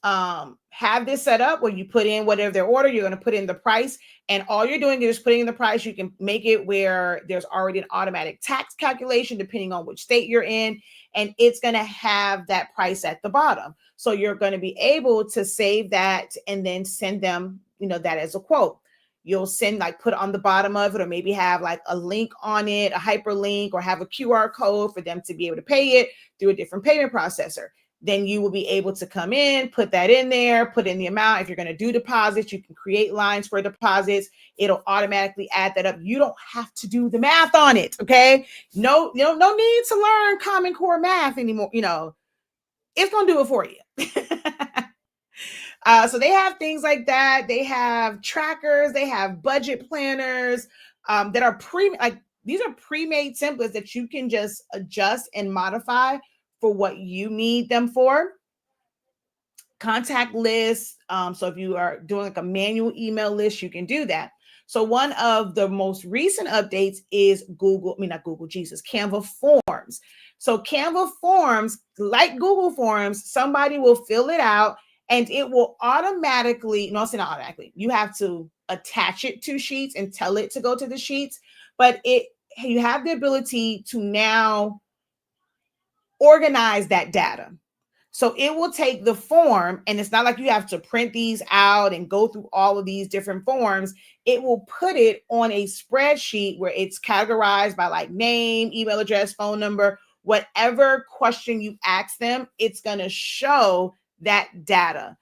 have this set up where you put in whatever their order, you're going to put in the price, and all you're doing is putting in the price. You can make it where there's already an automatic tax calculation depending on which state you're in, and it's going to have that price at the bottom. So you're going to be able to save that and then send them, that as a quote. You'll send like put on the bottom of it, or maybe have like a link on it, a hyperlink, or have a QR code for them to be able to pay it through a different payment processor. Then you will be able to come in, put that in there, put in the amount. If you're going to do deposits, you can create lines for deposits. It'll automatically add that up. You don't have to do the math on it. Okay. No need to learn Common Core math anymore. It's going to do it for you. So they have things like that. They have trackers. They have budget planners that are these are pre-made templates that you can just adjust and modify for what you need them for. Contact lists. So if you are doing like a manual email list, you can do that. So one of the most recent updates is Canva Forms. So Canva Forms, like Google Forms, somebody will fill it out and it will automatically, no, it's not automatically. You have to attach it to sheets and tell it to go to the sheets, but you have the ability to now organize that data. So it will take the form, and it's not like you have to print these out and go through all of these different forms. It will put it on a spreadsheet where it's categorized by like name, email address, phone number, whatever question you ask them, it's going to show that data.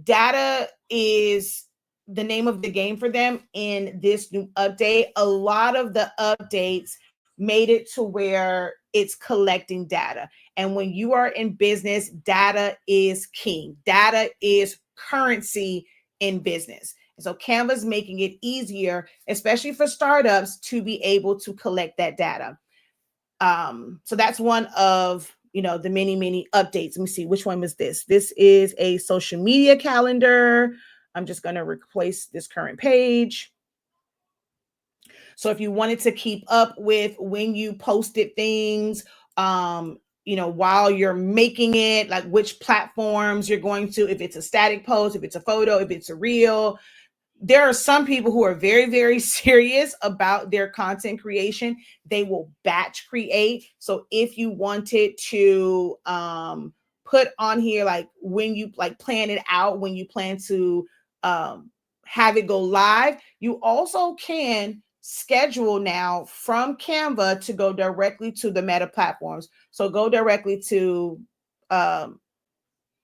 Data is the name of the game for them in this new update. A lot of the updates made it to where it's collecting data. And when you are in business, data is king. Data is currency in business. And so Canva's making it easier, especially for startups, to be able to collect that data. So that's one of, the many updates. Let me see, which one was this? This is a social media calendar. I'm just going to replace this current page. So if you wanted to keep up with when you posted things, while you're making it, like which platforms you're going to, if it's a static post, if it's a photo, if it's a reel. There are some people who are very, very serious about their content creation. They will batch create. So if you wanted to put on here, like when you like plan it out, when you plan to have it go live, you also can schedule now from Canva to go directly to the Meta platforms. So go directly to um,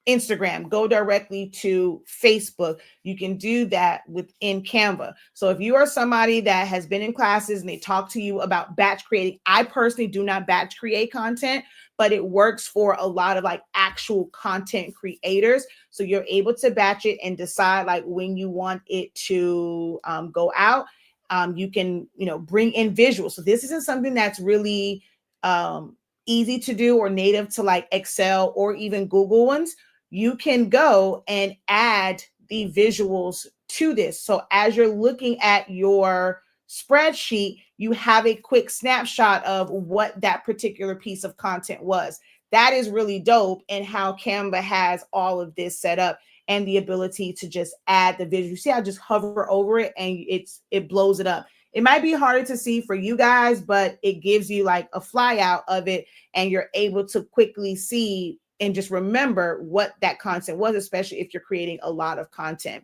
Instagram, go directly to Facebook. You can do that within Canva. So if you are somebody that has been in classes and they talk to you about batch creating, I personally do not batch create content, but it works for a lot of like actual content creators. So you're able to batch it and decide like when you want it to go out. You can, bring in visuals. So this isn't something that's really easy to do or native to like Excel or even Google ones. You can go and add the visuals to this. So as you're looking at your spreadsheet, you have a quick snapshot of what that particular piece of content was. That is really dope, and how Canva has all of this set up and the ability to just add the visual. See, I just hover over it and it blows it up. It might be harder to see for you guys, but it gives you like a flyout of it, and you're able to quickly see and just remember what that content was, especially if you're creating a lot of content.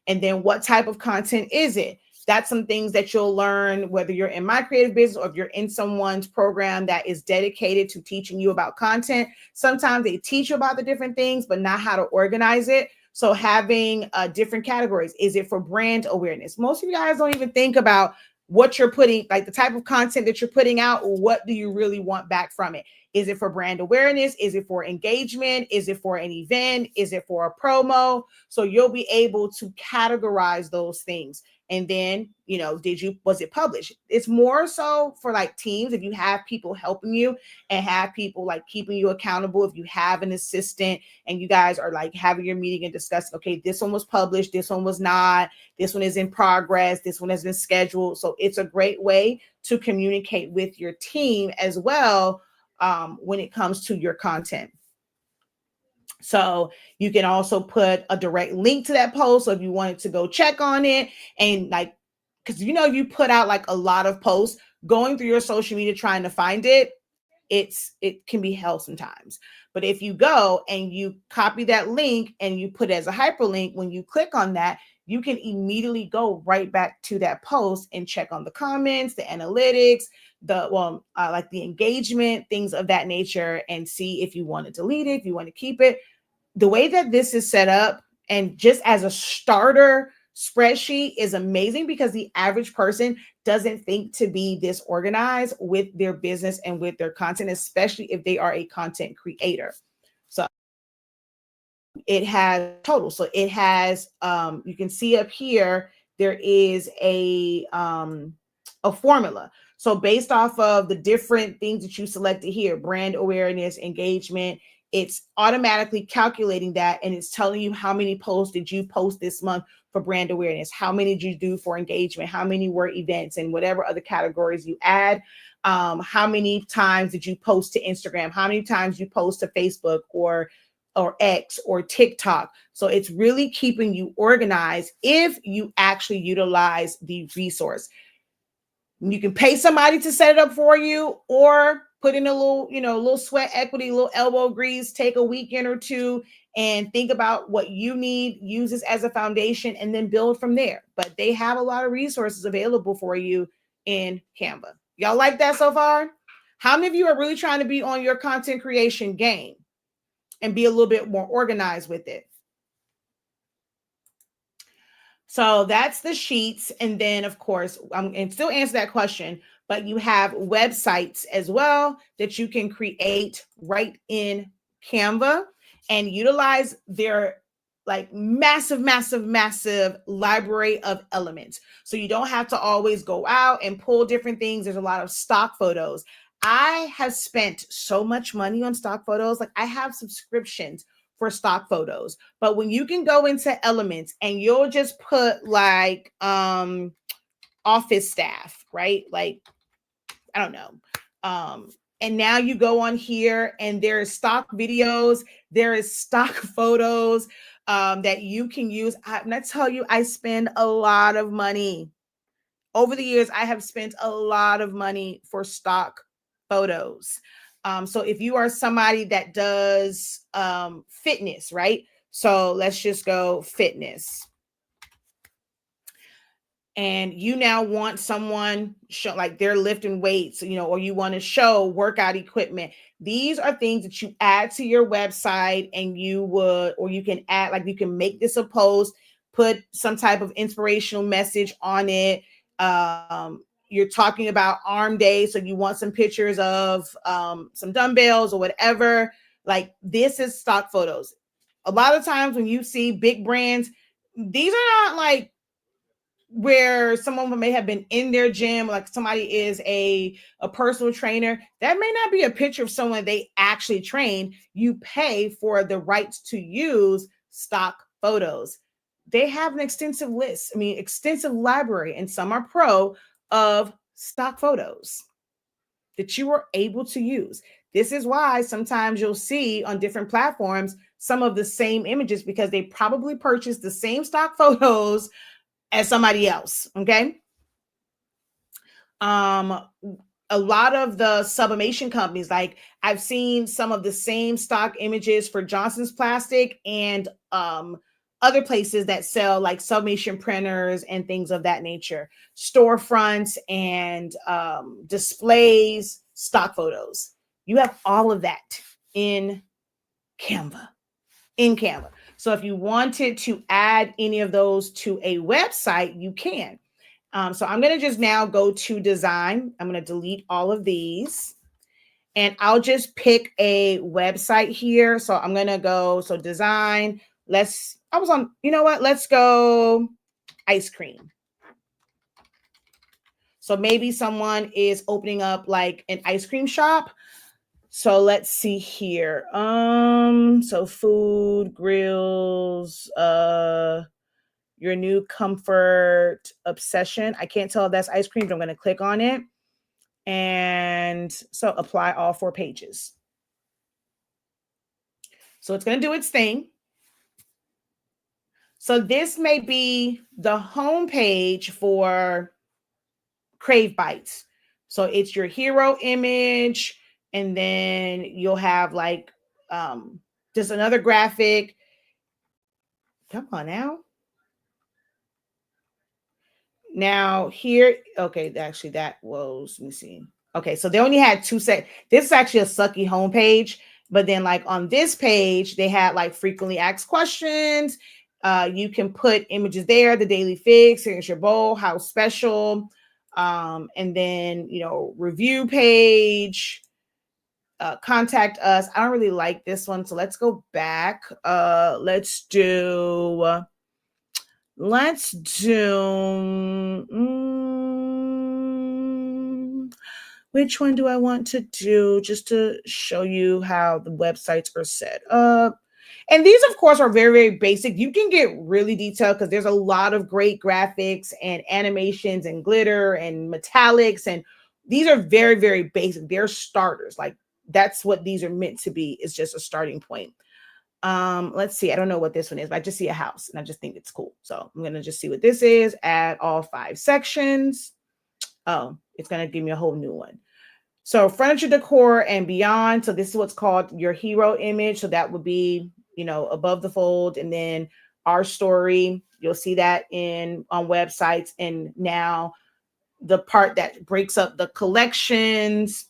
And then what type of content is it? That's some things that you'll learn, whether you're in my creative business or if you're in someone's program that is dedicated to teaching you about content. Sometimes they teach you about the different things, but not how to organize it. So having different categories. Is it for brand awareness? Most of you guys don't even think about what you're putting, like the type of content that you're putting out. What do you really want back from it? Is it for brand awareness? Is it for engagement? Is it for an event? Is it for a promo? So you'll be able to categorize those things. And then, was it published? It's more so for like teams. If you have people helping you and have people like keeping you accountable, if you have an assistant and you guys are like having your meeting and discussing, okay, this one was published, this one was not, this one is in progress, this one has been scheduled. So it's a great way to communicate with your team as well when it comes to your content. So you can also put a direct link to that post. So if you wanted to go check on it, and like, because you put out like a lot of posts, going through your social media trying to find it, it can be hell sometimes. But if you go and you copy that link and you put it as a hyperlink, when you click on that, you can immediately go right back to that post and check on the comments, the analytics, like the engagement, things of that nature, and see if you want to delete it, if you want to keep it. The way that this is set up, and just as a starter spreadsheet, is amazing, because the average person doesn't think to be this organized with their business and with their content, especially if they are a content creator. So it has total. So it has, you can see up here, there is a formula. So based off of the different things that you selected here, brand awareness, engagement, it's automatically calculating that, and it's telling you how many posts did you post this month for brand awareness, how many did you do for engagement, how many were events, and whatever other categories you add. How many times did you post to Instagram, how many times you post to Facebook or X or TikTok. So it's really keeping you organized if you actually utilize the resource. You can pay somebody to set it up for you, or put in a little sweat equity, a little elbow grease, take a weekend or two and think about what you need, use this as a foundation, and then build from there. But they have a lot of resources available for you in Canva. Y'all like that so far? How many of you are really trying to be on your content creation game and be a little bit more organized with it? So that's the sheets. And then, of course, I'm going to still answer that question, but you have websites as well that you can create right in Canva and utilize their like massive library of elements. So you don't have to always go out and pull different things. There's a lot of stock photos. I have spent so much money on stock photos. Like, I have subscriptions for stock photos. But when you can go into elements and you'll just put like office staff, right? Like, I don't know. And now you go on here and there is stock videos, there is stock photos that you can use. And I tell you, I spend a lot of money. Over the years, I have spent a lot of money for stock photos. So if you are somebody that does fitness, right? So let's just go fitness. And you now want someone show like they're lifting weights, or you want to show workout equipment. These are things that you add to your website, and you can add, like, you can make this a post, put some type of inspirational message on it. You're talking about arm day, so you want some pictures of some dumbbells or whatever. Like, this is stock photos. A lot of times when you see big brands, these are not like where someone may have been in their gym, like somebody is a personal trainer. That may not be a picture of someone they actually train. You pay for the rights to use stock photos. They have an extensive list, extensive library, and some are pro of stock photos that you are able to use. This is why sometimes you'll see on different platforms some of the same images, because they probably purchased the same stock photos as somebody else. Okay. A lot of the sublimation companies, like I've seen some of the same stock images for Johnson's Plastic and other places that sell like sublimation printers and things of that nature, storefronts and displays, stock photos. You have all of that in Canva. So if you wanted to add any of those to a website, you can. So I'm going to just now go to design. I'm going to delete all of these, and I'll just pick a website here. So I'm going to go, so design, let's go ice cream. So maybe someone is opening up like an ice cream shop. So let's see here. So food, grills, your new comfort obsession. I can't tell if that's ice cream, but I'm going to click on it. And so apply all 4 pages. So it's going to do its thing. So this may be the home page for Crave Bites. So it's your hero image, and then you'll have like just another graphic. Come on now. Now here, okay, actually that was, let me see. Okay, so they only had 2 sets. This is actually a sucky homepage, but then like on this page, they had like frequently asked questions. You can put images there, the daily fix, signature bowl, how special, and then, review page, contact us. I don't really like this one, so let's go back. Let's do which one do I want to do, just to show you how the websites are set up. And these, of course, are very, very basic. You can get really detailed because there's a lot of great graphics and animations and glitter and metallics. And these are very, very basic. They're starters. Like, that's what these are meant to be. It's just a starting point. Let's see. I don't know what this one is, but I just see a house and I just think it's cool. So I'm going to just see what this is. Add all 5 sections. Oh, it's going to give me a whole new one. So furniture decor and beyond. So this is what's called your hero image. So that would be, above the fold, and then our story. You'll see that on websites. And now the part that breaks up the collections,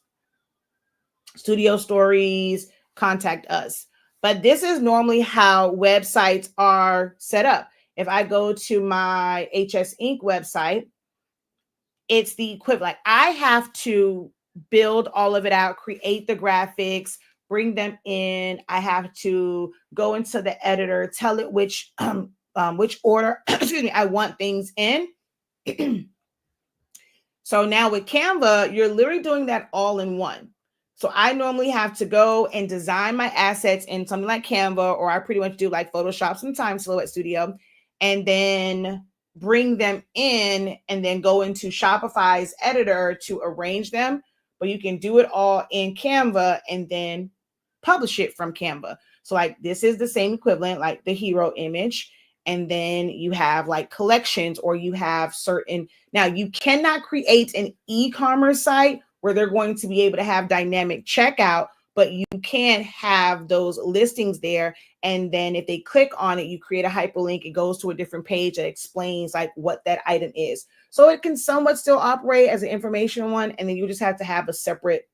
studio stories, contact us. But this is normally how websites are set up. If I go to my HS Inc. website, it's the equivalent. Like, I have to build all of it out, create the graphics, bring them in. I have to go into the editor, tell it which order I want things in. So now with Canva, you're literally doing that all in one. So I normally have to go and design my assets in something like Canva, or I pretty much do like Photoshop, sometimes Silhouette Studio, and then bring them in and then go into Shopify's editor to arrange them, but you can do it all in Canva and then publish it from Canva. So like this is the same equivalent, like the hero image. And then you have like collections, or you have certain, now you cannot create an e-commerce site where they're going to be able to have dynamic checkout, but you can have those listings there. And then if they click on it, you create a hyperlink, it goes to a different page that explains like what that item is. So it can somewhat still operate as an information one, and then you just have to have a separate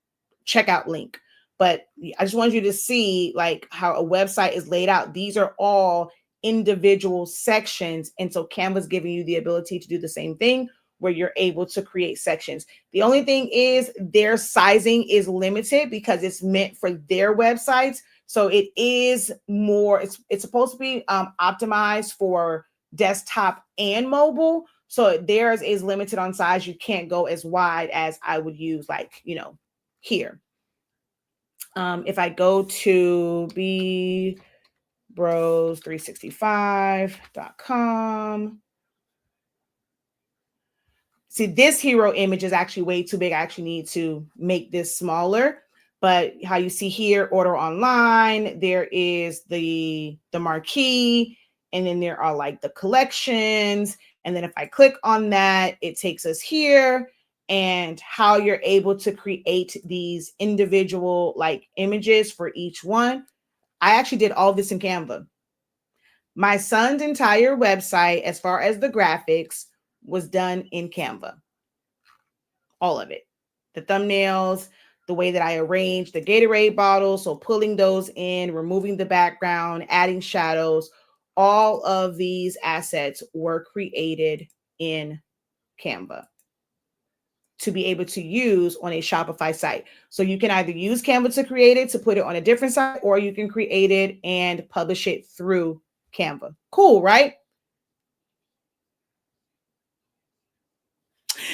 checkout link. But I just want you to see like how a website is laid out. These are all individual sections. And so Canva's giving you the ability to do the same thing, where you're able to create sections. The only thing is their sizing is limited because it's meant for their websites. So it is more, it's supposed to be optimized for desktop and mobile. So theirs is limited on size. You can't go as wide as I would use, like, you know, here. If I go to bros365.com, see, this hero image is actually way too big. I actually need to make this smaller. But how you see here, order online, there is the marquee, and then there are like the collections. And then if I click on that, it takes us here, and how you're able to create these individual like images for each one. I actually did all this in Canva. My son's entire website, as far as the graphics, was done in Canva. All of it. The thumbnails, the way that I arranged the Gatorade bottles, so pulling those in, removing the background, adding shadows, all of these assets were created in Canva to be able to use on a Shopify site. So you can either use Canva to create it, to put it on a different site, or you can create it and publish it through Canva. Cool, right?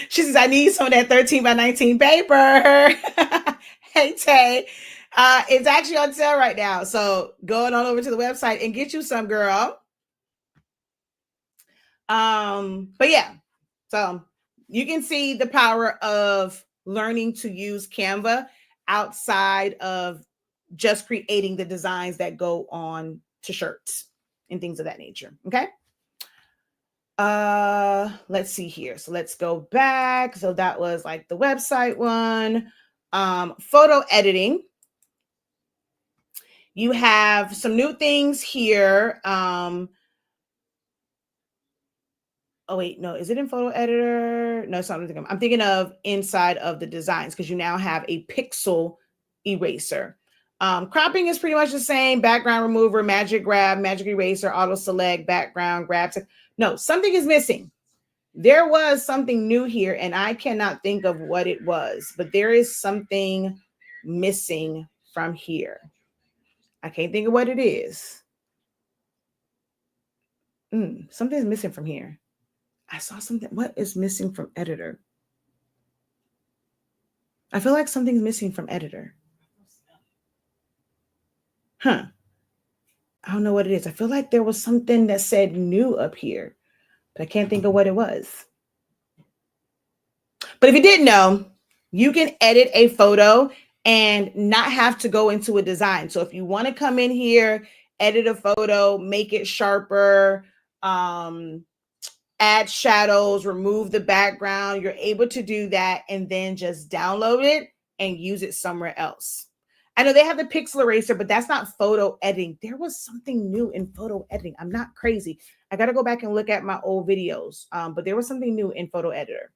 She says, I need some of that 13 by 19 paper. Hey, Tay. It's actually on sale right now. So going on over to the website and get you some, girl. But yeah, so you can see the power of learning to use Canva outside of just creating the designs that go on to shirts and things of that nature. Okay. Let's see here. So let's go back. So that was like the website one. Photo editing. You have some new things here. Oh wait, no, is it in photo editor? No, it's not. I'm thinking of inside of the designs, because you now have a pixel eraser. Cropping is pretty much the same. Background remover, magic grab, magic eraser, auto select, background grab. No, something is missing. There was something new here, and I cannot think of what it was, but there is something missing from here. I can't think of what it is. Something's missing from here. I saw something. What is missing from editor? I feel like something's missing from editor. I don't know what it is. I feel like there was something that said new up here, but I can't think of what it was. But if you didn't know, you can edit a photo and not have to go into a design. So if you want to come in here, edit a photo, make it sharper, add shadows, remove the background, you're able to do that and then just download it and use it somewhere else. I know they have the pixel eraser, but that's not photo editing. There was something new in photo editing. I'm not crazy. I got to go back and look at my old videos, but there was something new in photo editor.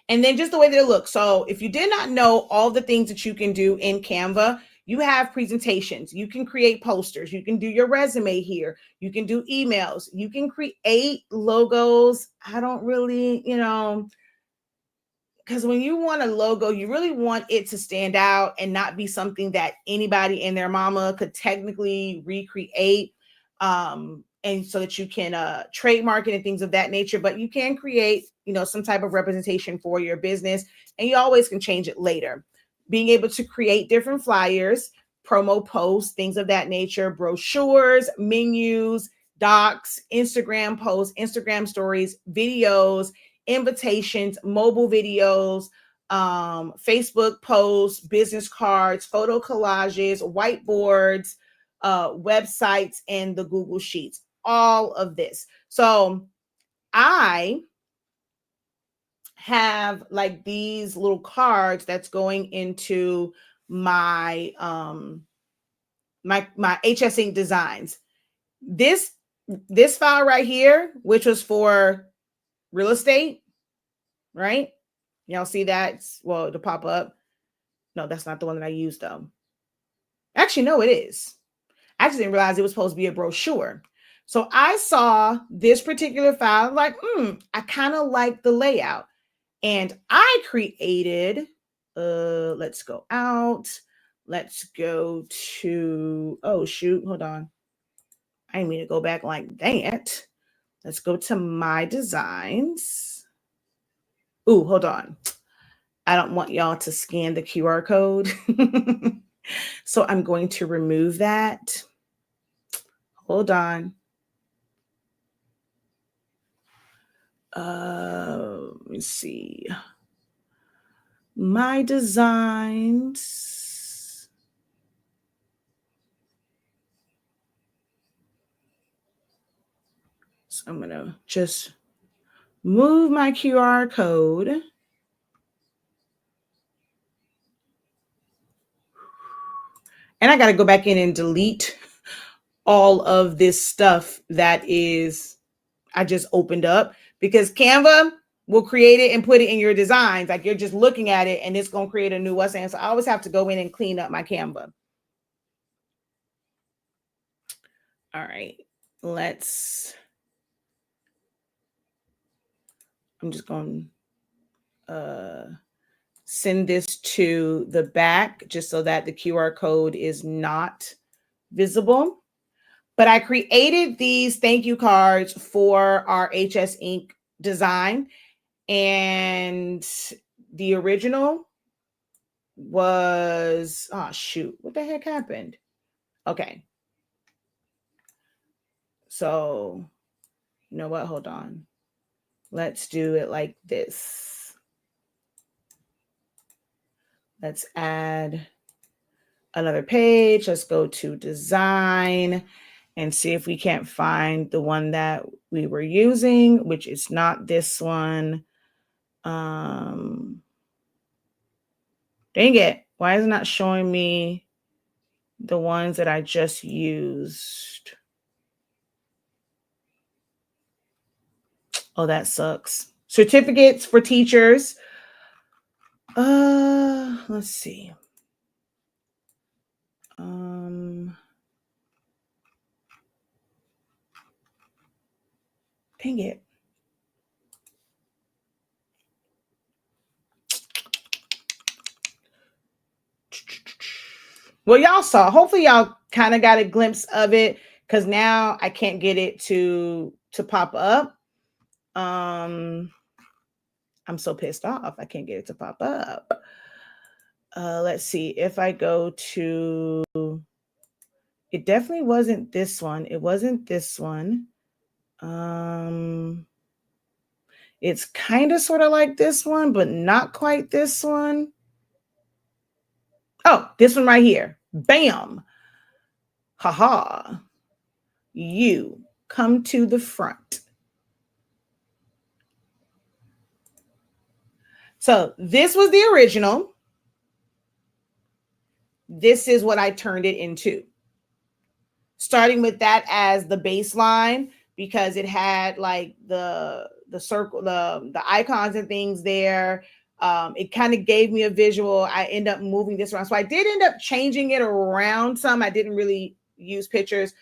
And then just the way that it looks. So if you did not know all the things that you can do in Canva, you have presentations, you can create posters, you can do your resume here, you can do emails, you can create logos. I don't really, because when you want a logo, you really want it to stand out and not be something that anybody and their mama could technically recreate. And so that you can trademark it and things of that nature, but you can create, some type of representation for your business, and you always can change it later. Being able to create different flyers, promo posts, things of that nature, brochures, menus, docs, Instagram posts, Instagram stories, videos, invitations, mobile videos, Facebook posts, business cards, photo collages, whiteboards, websites, and the Google Sheets. All of this. So I have like these little cards that's going into my my HS Ink designs. This file right here, which was for real estate, right? Y'all see that? Well, to pop up. No, that's not the one that I used though. Actually, no, it is. I just didn't realize it was supposed to be a brochure. So I saw this particular file, like, I kind of like the layout. And I created, let's go out. Let's go to, oh shoot, hold on. I didn't mean to go back like that. Let's go to my designs. Ooh, hold on. I don't want y'all to scan the QR code. So I'm going to remove that. Hold on. Let me see. My designs. So I'm going to just move my QR code. And I got to go back in and delete all of this stuff that is, I just opened up, because Canva will create it and put it in your designs. Like you're just looking at it and it's going to create a new website. So I always have to go in and clean up my Canva. All right, I'm just going to send this to the back just so that the QR code is not visible. But I created these thank you cards for our HS Ink design. And the original was, oh shoot, what the heck happened? Okay. So, you know what? Hold on. Let's do it like this. Let's add another page. Let's go to design and see if we can't find the one that we were using, which is not this one. Dang it. Why is it not showing me the ones that I just used? Oh, that sucks. Certificates for teachers. Let's see. Dang it. Well, y'all saw. Hopefully, y'all kind of got a glimpse of it, because now I can't get it to pop up. I'm so pissed off. I can't get it to pop up. Let's see. If I go to, it definitely wasn't this one. It wasn't this one. It's kind of sort of like this one, but not quite this one. Oh, this one right here. Bam. Haha. You come to the front. So this was the original. This is what I turned it into. Starting with that as the baseline, because it had like the circle, the icons and things there. It kind of gave me a visual. I end up moving this around. So I did end up changing it around some. I didn't really use pictures.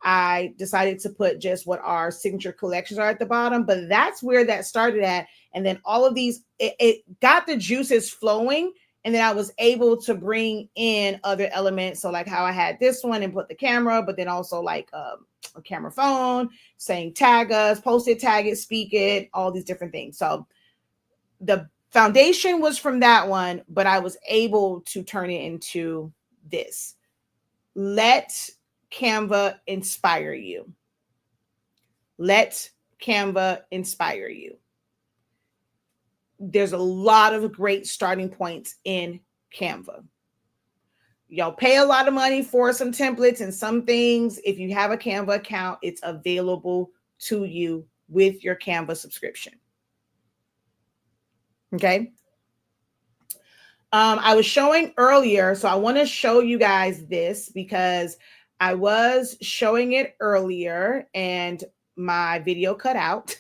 I decided to put just what our signature collections are at the bottom, but that's where that started at. And then all of these, it got the juices flowing. And then I was able to bring in other elements. So like how I had this one and put the camera, but then also like a camera phone, saying tag us, post it, tag it, speak it, all these different things. So the foundation was from that one, but I was able to turn it into this. Let Canva inspire you. Let Canva inspire you. There's a lot of great starting points in Canva. Y'all pay a lot of money for some templates and some things. If you have a Canva account, it's available to you with your Canva subscription. Okay. I was showing earlier, so I want to show you guys this because I was showing it earlier and my video cut out.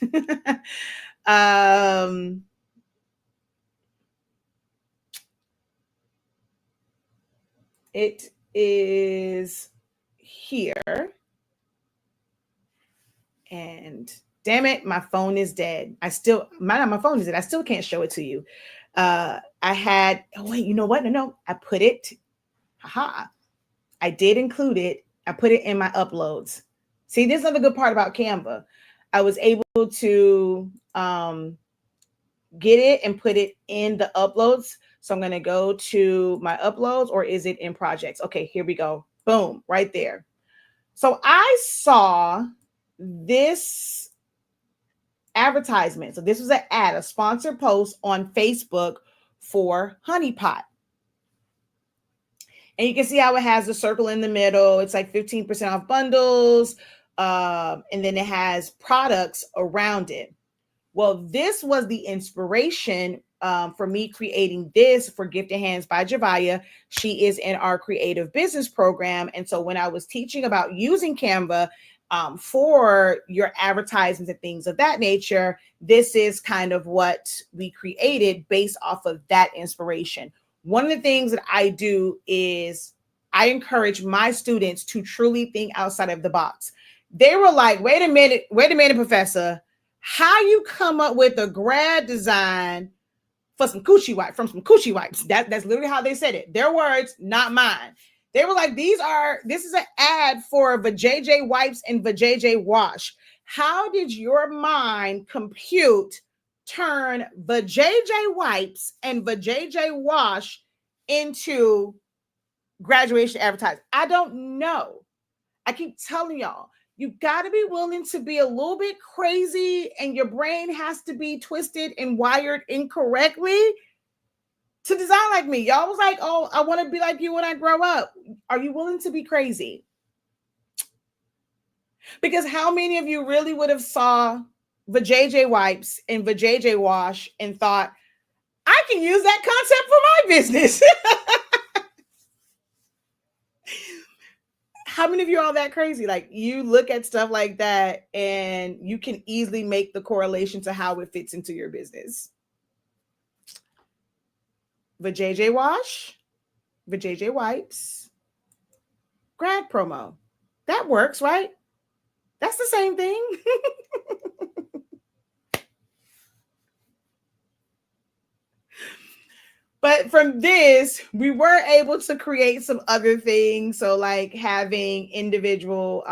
It is here. And damn it, my phone is dead. My phone is dead. I still can't show it to you. Wait, you know what? No, I put it. I did include it. I put it in my uploads. See, this is the good part about Canva. I was able to get it and put it in the uploads. So I'm going to go to my uploads, or is it in projects? Okay, here we go. Boom, right there. So I saw this advertisement. So this was an ad, a sponsored post on Facebook for Honey Pot. And you can see how it has the circle in the middle. It's like 15% off bundles. And then it has products around it. Well, this was the inspiration for me creating this for Gifted Hands by Javaya. She is in our creative business program. And so when I was teaching about using Canva for your advertisements and things of that nature, this is kind of what we created based off of that inspiration. One of the things that I do is I encourage my students to truly think outside of the box. They were like, wait a minute, professor, how you come up with a grad design for some coochie wipes? That's literally how they said it. Their words, not mine. They were like, this is an ad for Vajayjay wipes and Vajayjay wash. How did your mind compute turn Vajayjay wipes and Vajayjay wash into graduation advertising? I don't know. I keep telling y'all, you got to be willing to be a little bit crazy, and your brain has to be twisted and wired incorrectly to design like me. Y'all was like, oh, I want to be like you when I grow up. Are you willing to be crazy? Because how many of you really would have saw Vajayjay wipes and Vajayjay wash and thought, I can use that concept for my business? How many of you are all that crazy? Like, you look at stuff like that and you can easily make the correlation to how it fits into your business. Vajayjay wash, Vajayjay wipes, grad promo. That works, right? That's the same thing. But from this, we were able to create some other things. So like having individual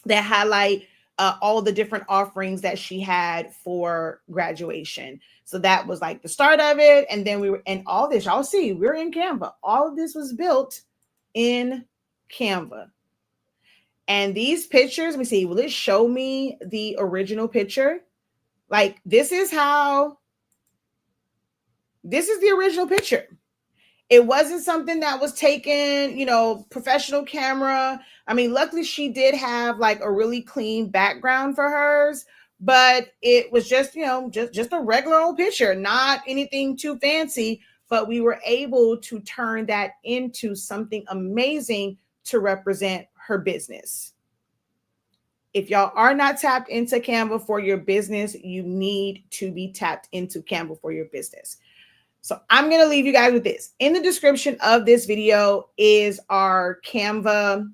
that highlight all the different offerings that she had for graduation. So that was like the start of it. And then and all this, y'all see, we're in Canva. All of this was built in Canva. And these pictures, let me see, will it show me the original picture? Like, this is the original picture. It wasn't something that was taken, professional camera. I mean, luckily she did have like a really clean background for hers, but it was just, just a regular old picture, not anything too fancy, but we were able to turn that into something amazing to represent her business. If y'all are not tapped into Canva for your business, you need to be tapped into Canva for your business. So I'm going to leave you guys with this. In the description of this video is our Canva.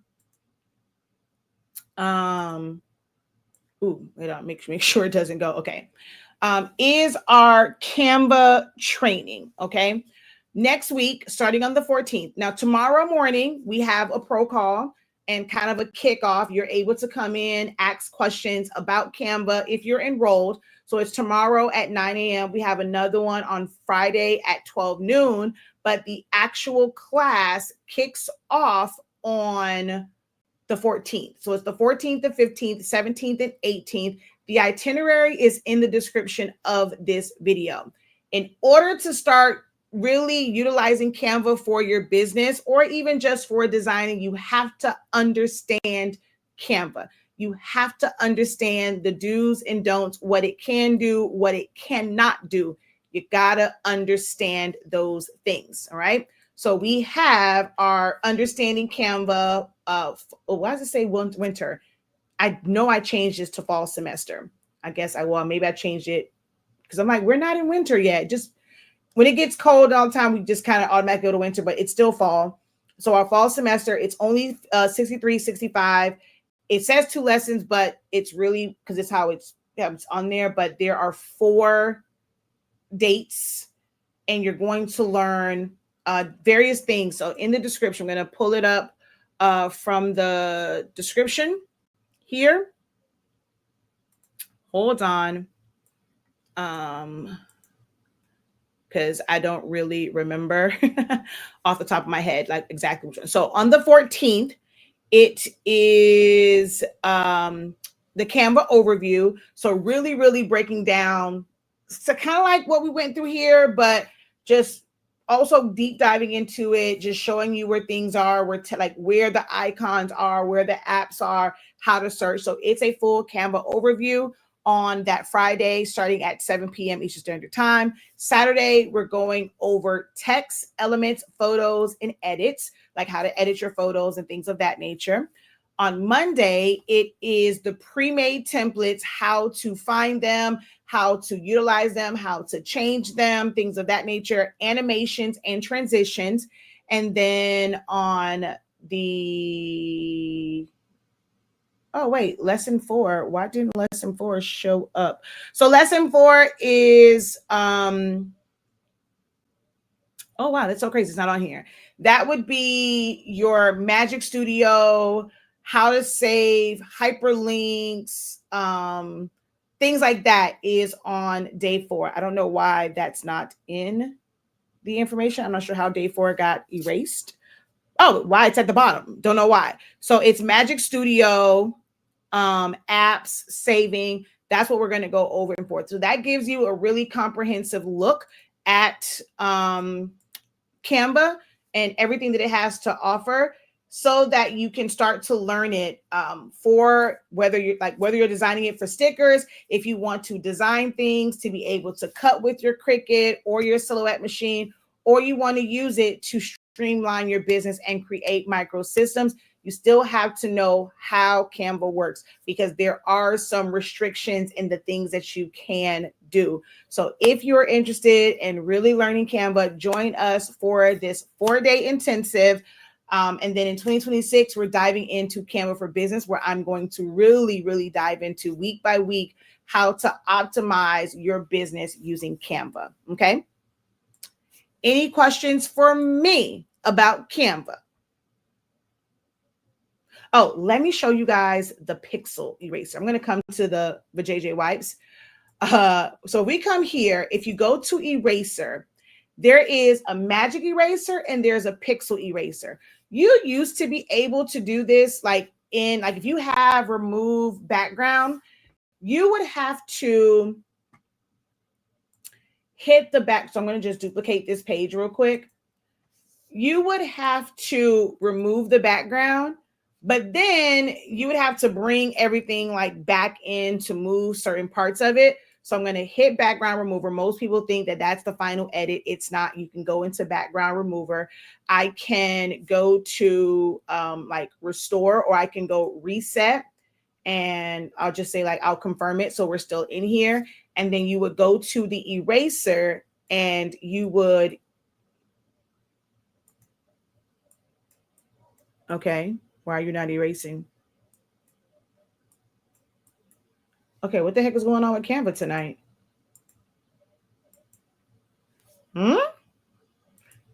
Make sure it doesn't go. Okay. Is our Canva training. Okay. Next week, starting on the 14th. Now, tomorrow morning, we have a ProCall and kind of a kickoff. You're able to come in, ask questions about Canva if you're enrolled. So it's tomorrow at 9 a.m. We have another one on Friday at 12 noon, but the actual class kicks off on the 14th. So it's the 14th, the 15th, 17th, and 18th. The itinerary is in the description of this video. In order to start really utilizing Canva for your business or even just for designing, you have to understand Canva. You have to understand the do's and don'ts, what it can do, what it cannot do. You gotta understand those things, all right? So we have our understanding Canva. Why does it say winter? I know I changed this to fall semester. I guess maybe I changed it because I'm like, we're not in winter yet. Just when it gets cold all the time, we just kind of automatically go to winter, but it's still fall. So our fall semester, it's only 63, 65. It says 2 lessons, but it's really because it's how it's on there. But there are 4 dates, and you're going to learn various things. So in the description, I'm going to pull it up from the description here. Hold on. Because I don't really remember off the top of my head, like exactly which one. So on the 14th, it is the Canva overview. So really, really breaking down, so kind of like what we went through here, but just also deep diving into it, just showing you where things are, like where the icons are, where the apps are, how to search. So it's a full Canva overview on that Friday, starting at 7 p.m. Eastern Standard Time. Saturday, we're going over text, elements, photos, and edits, like how to edit your photos and things of that nature. On Monday, it is the pre-made templates, how to find them, how to utilize them, how to change them, things of that nature, animations and transitions. And then on the lesson 4. Why didn't lesson 4 show up? So lesson 4 is oh wow, that's so crazy. It's not on here. That would be your Magic Studio, how to save, hyperlinks, things like that is on day 4. I don't know why that's not in the information. I'm not sure how day 4 got erased. Oh, why it's at the bottom. Don't know why. So it's Magic Studio, apps, saving. That's what we're going to go over and forth. So that gives you a really comprehensive look at Canva and everything that it has to offer, so that you can start to learn it for whether you're designing it for stickers, if you want to design things to be able to cut with your Cricut or your Silhouette machine, or you want to use it to streamline your business and create micro systems. You still have to know how Canva works, because there are some restrictions in the things that you can do. So if you're interested in really learning Canva, join us for this 4-day intensive. And then in 2026, we're diving into Canva for Business, where I'm going to really, really dive into week by week how to optimize your business using Canva. Okay. Any questions for me about Canva? Oh, let me show you guys the pixel eraser. I'm going to come to the JJ wipes. So we come here. If you go to eraser, there is a magic eraser and there's a pixel eraser. You used to be able to do this if you have remove background, you would have to hit the back. So I'm going to just duplicate this page real quick. You would have to remove the background, but then you would have to bring everything back in to move certain parts of it. So I'm going to hit background remover. Most people think that that's the final edit. It's not. You can go into background remover. I can go to restore, or I can go reset, and I'll just say I'll confirm it. So we're still in here. And then you would go to the eraser and you would, okay, why are you not erasing? Okay, what the heck is going on with Canva tonight?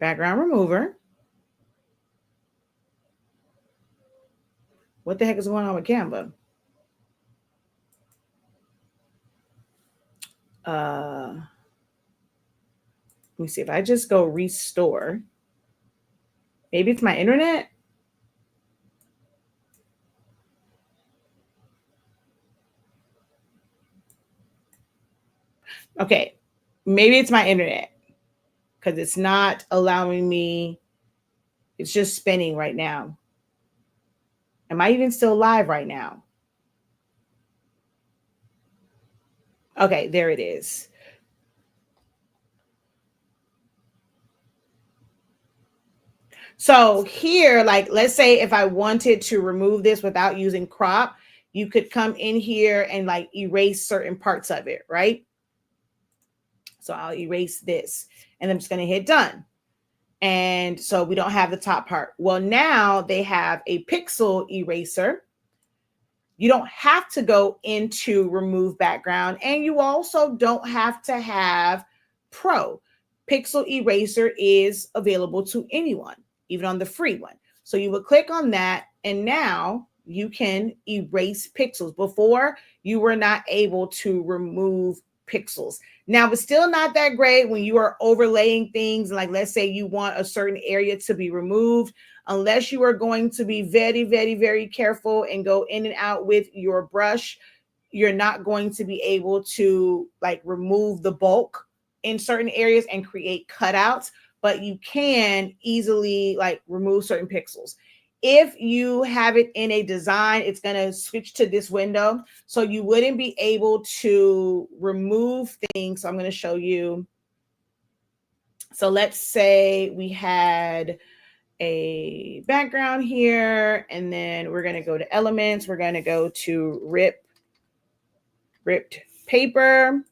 Background remover. What the heck is going on with Canva? Let me see if I just go restore. Maybe it's my internet. Okay, maybe it's my internet because it's not allowing me. It's just spinning right now. Am I even still live right now? Okay, there it is. So here, like, let's say if I wanted to remove this without using crop, you could come in here and like erase certain parts of it, right? So I'll erase this and I'm just going to hit done. And so we don't have the top part. Well, now they have a pixel eraser. You don't have to go into remove background, and you also don't have to have Pro. Pixel eraser is available to anyone, even on the free one. So you would click on that, and now you can erase pixels. Before, you were not able to remove pixels. Now, it's still not that great when you are overlaying things. Like, let's say you want a certain area to be removed. Unless you are going to be very, very, very careful and go in and out with your brush, you're not going to be able to like remove the bulk in certain areas and create cutouts, but you can easily like remove certain pixels. If you have it in a design, it's going to switch to this window. So you wouldn't be able to remove things. So I'm going to show you. So let's say we had a background here, and then we're going to go to elements. We're going to go to ripped paper,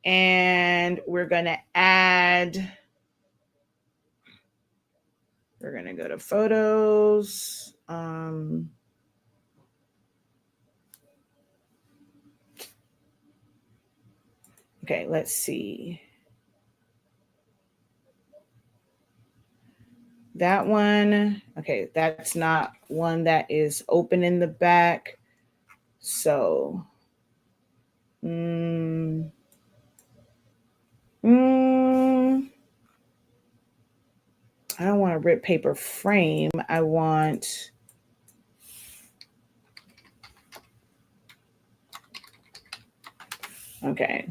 and we're going to add, we're going to go to photos. Okay, let's see. That one, okay, that's not one that is open in the back. So, I don't want a rip paper frame. I want, okay.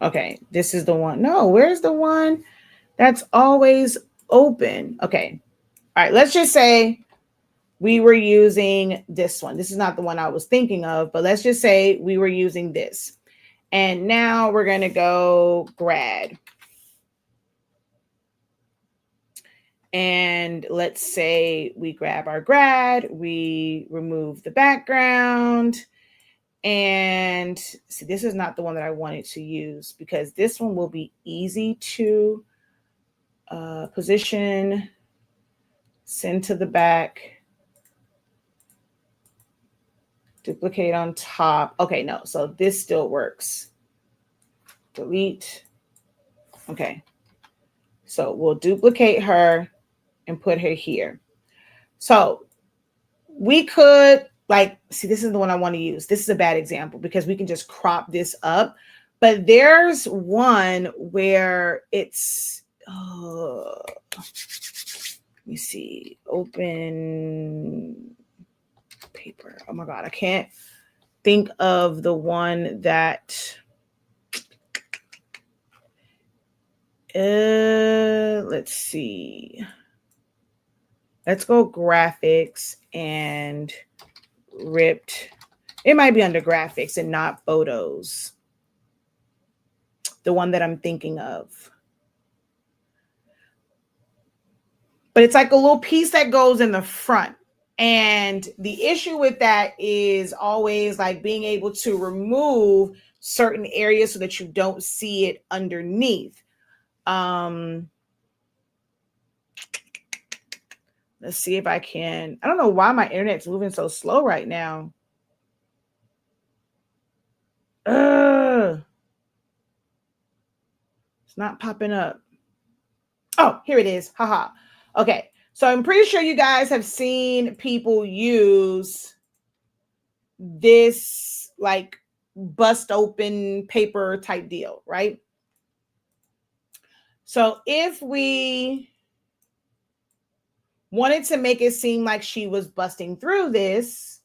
Okay, this is the one. No, where's the one that's always open? Okay. All right, let's just say we were using this one. This is not the one I was thinking of, but let's just say we were using this. And now we're going to go grad. And let's say we grab our grad, we remove the background. And see, this is not the one that I wanted to use because this one will be easy to position, send to the back, duplicate on top. Okay, no, so this still works. Delete. Okay, so we'll duplicate her and put her here. So we could like, see, this is the one I want to use. This is a bad example because we can just crop this up. But there's one where it's, let me see, open paper. Oh my God, I can't think of the one that, let's see. Let's go graphics and ripped. It might be under graphics and not photos. The one that I'm thinking of. But it's like a little piece that goes in the front. And the issue with that is always like being able to remove certain areas so that you don't see it underneath. Let's see if I can. I don't know why my internet's moving so slow right now. It's not popping up. Oh, here it is. Haha. Okay. So I'm pretty sure you guys have seen people use this like bust open paper type deal, right? So if we wanted to make it seem like she was busting through this.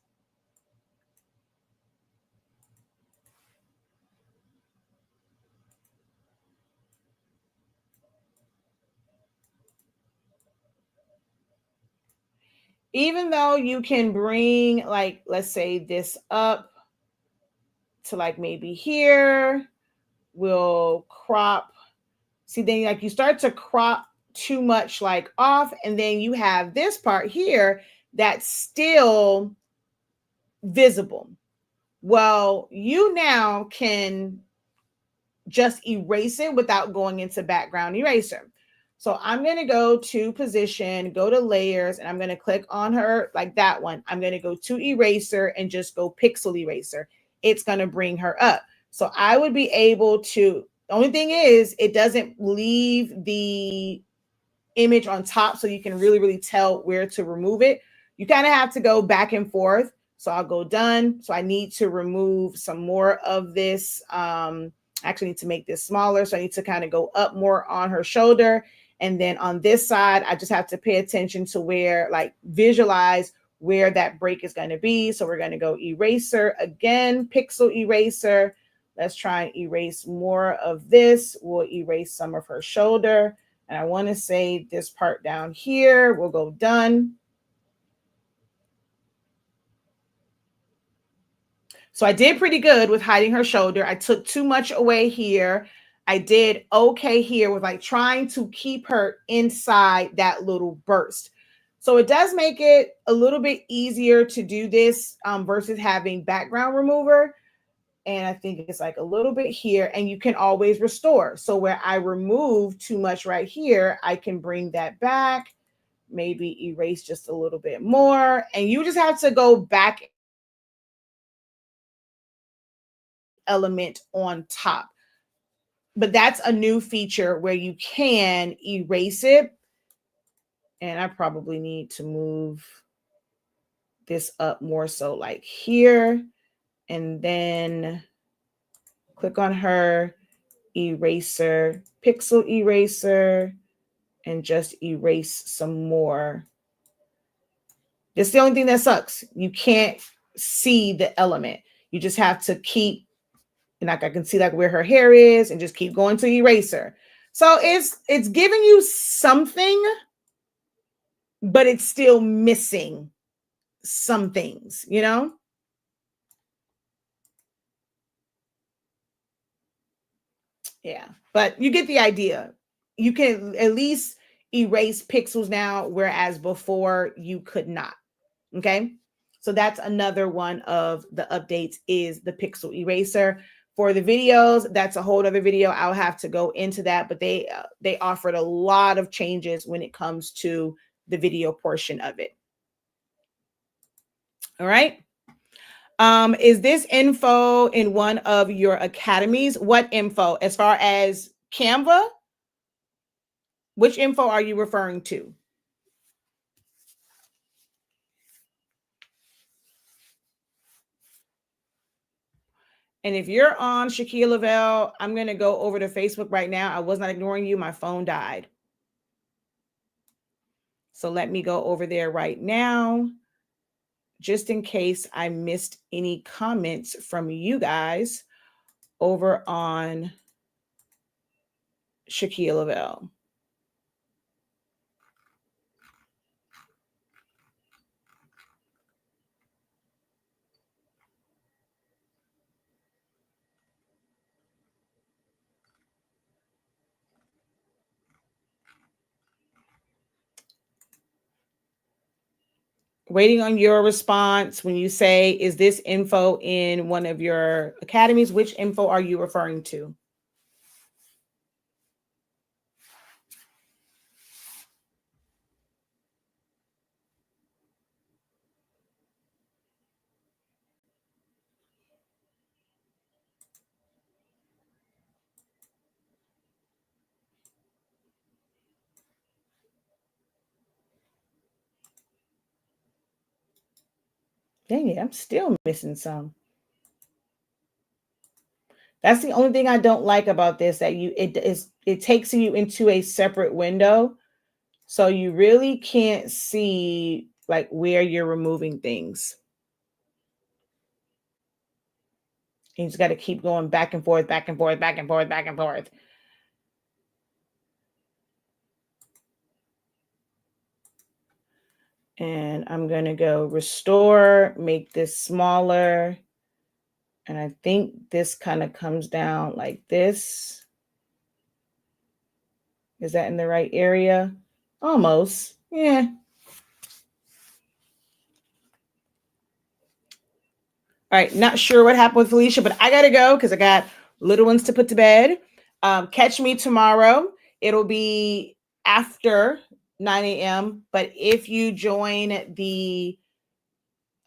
Even though you can bring, like, let's say this up to like maybe here, we'll crop. See, then like you start to crop too much like off, and then you have this part here that's still visible. Well, you now can just erase it without going into background eraser. So I'm going to go to position, go to layers, and I'm going to click on her like that one. I'm going to go to eraser and just go pixel eraser. It's going to bring her up. So I would be able to, the only thing is it doesn't leave the image on top so you can really tell where to remove it. You kind of have to go back and forth. So I'll go done. So I need to remove some more of this. I actually need to make this smaller. So I need to kind of go up more on her shoulder. And then on this side, I just have to pay attention to where, like, visualize where that break is going to be. So we're going to go eraser again, pixel eraser. Let's try and erase more of this. We'll erase some of her shoulder. And I want to say this part down here, we'll go done. So I did pretty good with hiding her shoulder. I took too much away here. I did okay here with like trying to keep her inside that little burst. So it does make it a little bit easier to do this versus having background remover. And I think it's like a little bit here, and you can always restore. So where I remove too much right here, I can bring that back, maybe erase just a little bit more. And you just have to go back element on top. But that's a new feature where you can erase it. And I probably need to move this up more so like here, and then click on her, eraser, pixel eraser, and just erase some more. It's the only thing that sucks. You can't see the element. You just have to keep, and like I can see like where her hair is, and just keep going to eraser. So it's giving you something, but it's still missing some things, you know? Yeah, but you get the idea. You can at least erase pixels now, whereas before you could not. Okay. So that's another one of the updates is the pixel eraser. For the videos, that's a whole other video. I'll have to go into that, but they offered a lot of changes when it comes to the video portion of it. All right. Is this info in one of your academies? What info? As far as Canva, which info are you referring to? And if you're on Shakeya Lavelle, I'm going to go over to Facebook right now. I was not ignoring you. My phone died. So let me go over there right now, just in case I missed any comments from you guys over on Shakeya Lavelle. Waiting on your response when you say, is this info in one of your academies? Which info are you referring to? Dang it, I'm still missing some. That's the only thing I don't like about this, that it takes you into a separate window. So you really can't see like where you're removing things. You just got to keep going back and forth, back and forth, back and forth, back and forth. And I'm going to go restore, make this smaller. And I think this kind of comes down like this. Is that in the right area? Almost. Yeah. All right. Not sure what happened with Felicia, but I got to go because I got little ones to put to bed. Catch me tomorrow. It'll be after 9 a.m. But if you join the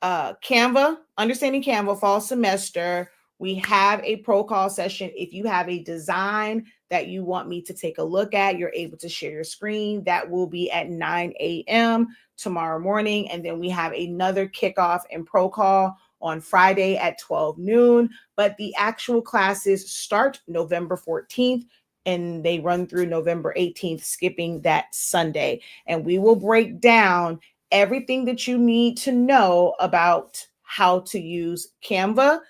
Canva, Understanding Canva fall semester, we have a ProCall session. If you have a design that you want me to take a look at, you're able to share your screen. That will be at 9 a.m. tomorrow morning. And then we have another kickoff in ProCall on Friday at 12 noon. But the actual classes start November 14th and they run through November 18th, skipping that Sunday. And we will break down everything that you need to know about how to use Canva,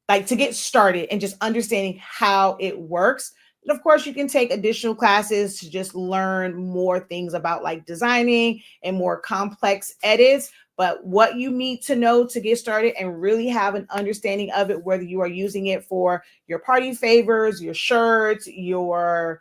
like to get started and just understanding how it works. And of course, you can take additional classes to just learn more things about like designing and more complex edits. But what you need to know to get started and really have an understanding of it, whether you are using it for your party favors, your shirts, your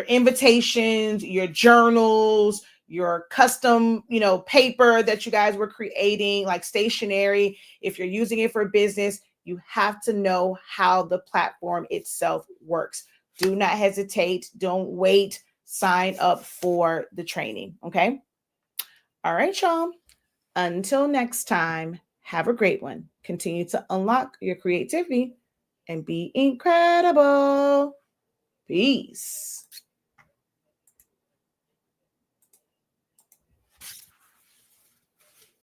invitations, your journals, your custom, paper that you guys were creating, like stationery. If you're using it for business, you have to know how the platform itself works. Do not hesitate. Don't wait. Sign up for the training. Okay. All right, y'all. Until next time, have a great one. Continue to unlock your creativity and be incredible. Peace.